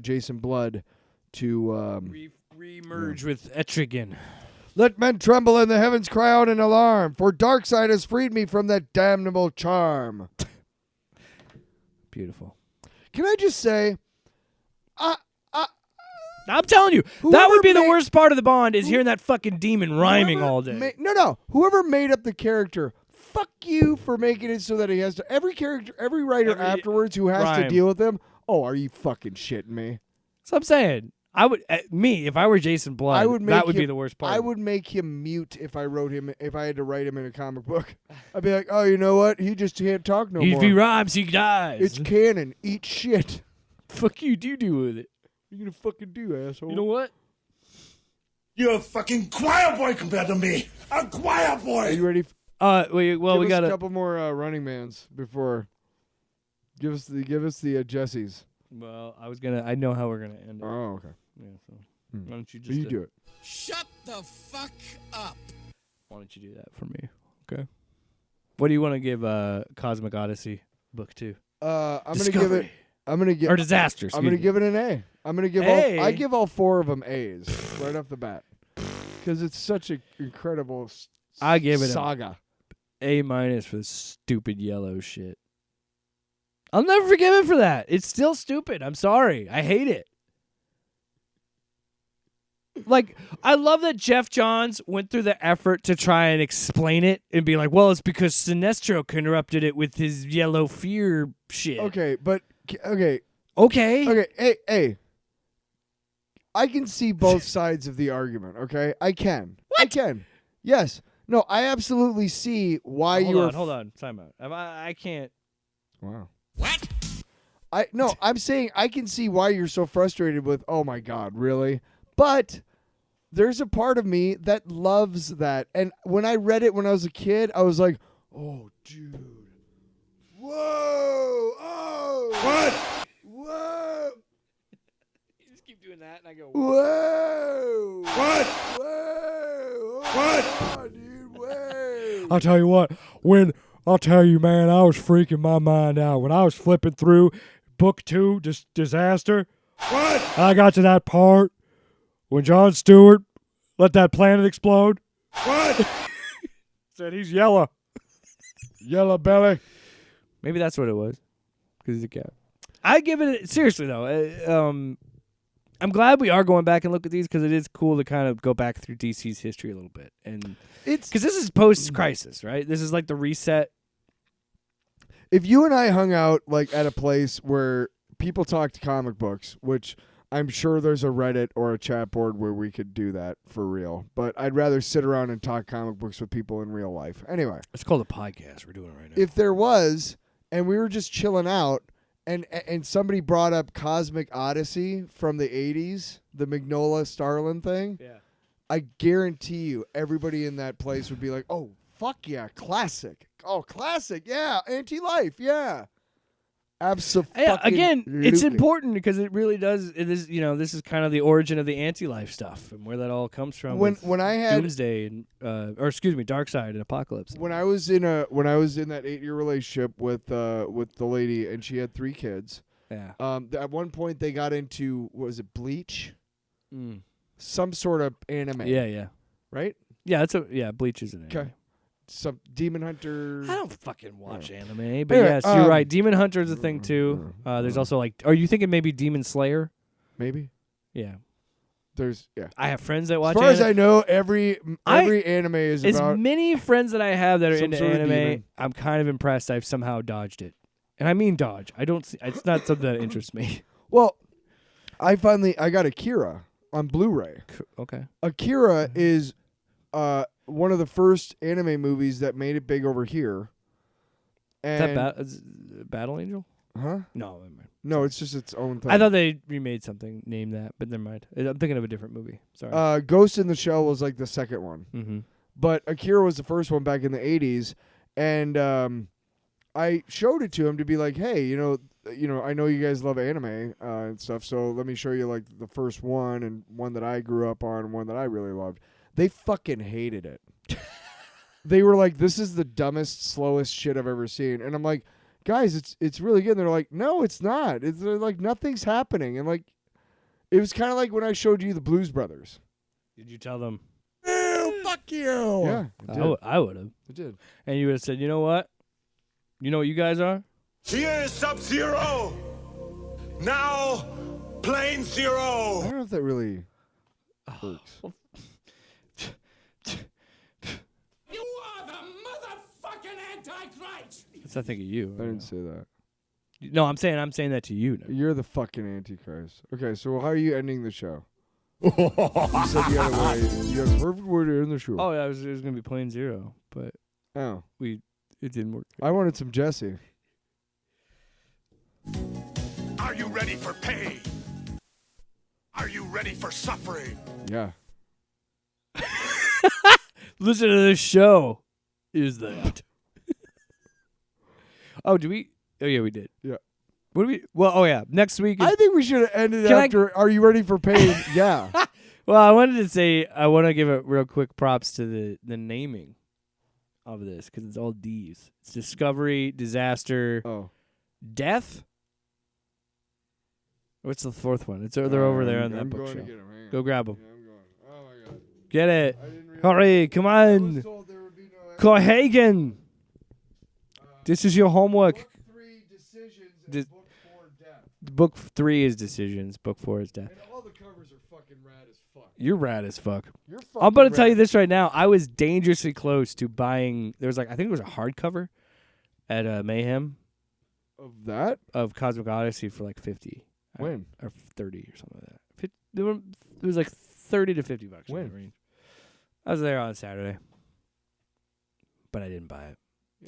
Jason Blood to re-merge with Etrigan. Let men tremble and the heavens cry out in alarm, for Darkseid has freed me from that damnable charm. Beautiful. Can I just say, I'm telling you, that would be the worst part of the Bond is hearing that fucking demon rhyming all day. Whoever made up the character, fuck you for making it so that he has to. Every writer afterwards who has to deal with him. Oh, are you fucking shitting me? So I'm saying. I would if I were Jason Blood, that would be the worst part. I would make him mute if I had to write him in a comic book. I'd be like, oh, you know what? He just can't talk no more. If he rhymes, he dies. It's canon. Eat shit. Fuck you, do with it. What are you gonna fucking do, asshole? You know what? You're a fucking choir boy compared to me. A choir Are boy. you ready? We Give got us a couple more Running Mans before. Give us the Jessies. Well, I know how we're gonna end it. Oh, okay. Yeah, so why don't you just You do it. Shut the fuck up. Why don't you do that for me? Okay. What do you want to give Cosmic Odyssey book 2? I'm gonna give it. Or Disaster. I'm gonna give it an A. I'm gonna give A? I give all 4 of them A's right off the bat because it's such an incredible I give it saga. A- for the stupid yellow shit. I'll never forgive it for that. It's still stupid. I'm sorry. I hate it. Like, I love that Jeff Johns went through the effort to try and explain it and be like, well, it's because Sinestro interrupted it with his yellow fear shit. Okay, but okay. Hey. I can see both sides of the argument. Okay, I can. What? I can. Yes. No, I absolutely see why Hold on. Time out. I can't. Wow. What? I'm saying I can see why you're so frustrated with, oh my God, really? But there's a part of me that loves that. And when I read it when I was a kid, I was like, oh, dude. Whoa. Oh. What? Whoa. You just keep doing that, and I go, Whoa. What? Whoa. Oh What? God, dude. Whoa. I'll tell you what, I'll tell you, man, I was freaking my mind out. When I was flipping through book 2, Disaster, What? I got to that part when Jon Stewart let that planet explode. What? Said he's yellow. Yellow belly. maybe that's what it was. Because he's a cat. I give it, seriously though, I'm glad we are going back and look at these because it is cool to kind of go back through DC's history a little bit. And It's because this is post-crisis, right? This is like the reset. if you and I hung out like at a place where people talked comic books, which I'm sure there's a Reddit or a chat board where we could do that for real, but I'd rather sit around and talk comic books with people in real life. Anyway, It's called a podcast. We're doing it right now. if there was, and we were just chilling out, and somebody brought up Cosmic Odyssey from the 80s, the Mignolia Starlin thing, Yeah. I guarantee you everybody in that place would be like, oh, fuck yeah, classic. Oh, classic, yeah, anti-life, yeah. Absolutely. Yeah, again, it's important because it really does. It is, this is kind of the origin of the anti-life stuff and where that all comes from. When I had Doomsday and Darkseid and Apocalypse. when I was in that 8-year relationship with the lady and she had 3 kids. Yeah. At one point they got into was it Bleach, Mm. some sort of anime. Yeah. Right. Yeah, Bleach is an anime. Okay. Some Demon Hunter. I don't fucking watch anime, but Anyway, yes, you're right. Demon Hunter is a thing too. There's also like, are you thinking maybe Demon Slayer? Maybe. Yeah. There's I have friends that watch As far as anime. I know, every anime is As about many friends that I have that are some into sort of anime, demon. I'm kind of impressed I've somehow dodged it. And I mean dodge. I don't see, it's not something that interests me. Well, I got Akira on Blu-ray. Okay. Akira is one of the first anime movies that made it big over here. Is And that is Battle Angel? huh? No, never mind. No, it's just its own thing. I thought they remade something named that, but never mind. I'm thinking of a different movie. Sorry. Ghost in the Shell was like the second one. Mm-hmm. But Akira was the first one back in the 80s, and I showed it to him to be like, hey, I know you guys love anime and stuff, so let me show you like the first one and one that I grew up on, and one that I really loved. They fucking hated it. They were like, this is the dumbest, slowest shit I've ever seen. And I'm like, guys, it's really good. And they're like, no, it's not. They're like, nothing's happening. And like, it was kind of like when I showed you the Blues Brothers. Did you tell them? Ew, fuck you. Yeah, it did. I would have. It did. And you would have said, you know what? You know what you guys are? Here is Sub-Zero. Now, Plane Zero. I don't know if that really works. You are the motherfucking Antichrist! That's I think of you. I didn't say that. No, I'm saying that to you. Now. You're the fucking Antichrist. Okay, so how are you ending the show? You said you had a perfect way to end the show. Oh, yeah, it was gonna be Plane Zero, but Oh. it didn't work. I wanted some Jesse. Are you ready for pain? Are you ready for suffering? Yeah. Listen to this show. Is that? Oh, do we? Oh, yeah, we did. Yeah. What do we? Well, oh yeah. Next week. I think we should have ended after. Are you ready for pain? Yeah. Well, I wanted to say I want to give a real quick props to the naming of this because it's all D's. It's discovery, disaster, death. What's the fourth one? They're over there on that bookshelf. Go grab them. Yeah, I'm going. Oh my god. Get it. Hurry, come on. Cohagen. This is your homework. Book 3 decisions and book 4 death. Book 3 is decisions. Book 4 is death. And all the covers are fucking rad as fuck. You're rad as fuck. You're fucking I'm going to tell rad. you this right now. I was dangerously close to buying. There was I think it was a hardcover at Mayhem. Of that? Of Cosmic Odyssey for like 50. When? Or 30 or something like that. It was like 30 to $50. When? In that range. I was there on Saturday. But I didn't buy it.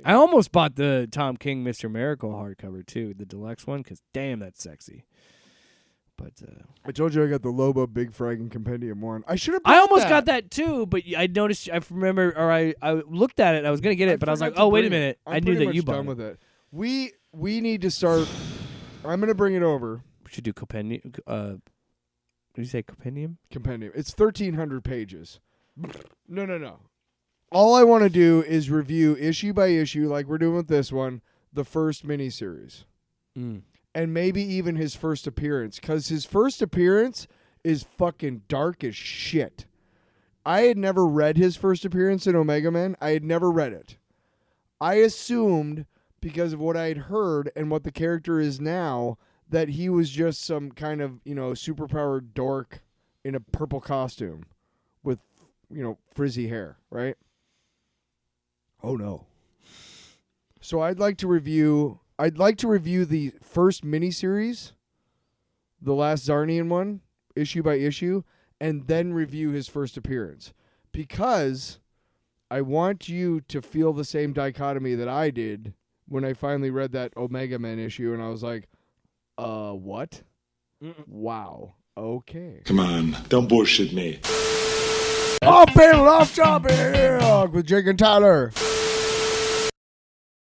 I almost bought the Tom King Mr. Miracle hardcover too, the deluxe one, because damn, that's sexy. But I told you I got the Lobo Big Fragging Compendium one. I should have. I almost got that too, but I noticed. I remember, or I looked at it. I was gonna get it, but I was like, oh wait a minute, I knew that you bought done with it. We need to start. I'm gonna bring it over. We should do compendium. What did you say, compendium? Compendium. It's 1,300 pages. No. All I want to do is review issue by issue, like we're doing with this one, the first miniseries. And maybe even his first appearance, because his first appearance is fucking dark as shit. I had never read his first appearance in Omega Men. I had never read it. I assumed, because of what I had heard and what the character is now, that he was just some kind of, superpowered dork in a purple costume with, frizzy hair, right? Oh no. So I'd like to review the first miniseries, the last Zarnian one, issue by issue, and then review his first appearance. Because I want you to feel the same dichotomy that I did when I finally read that Omega Men issue, and I was like, what? Wow. Okay. Come on, don't bullshit me. Off panel, off topic with Jake and Tyler.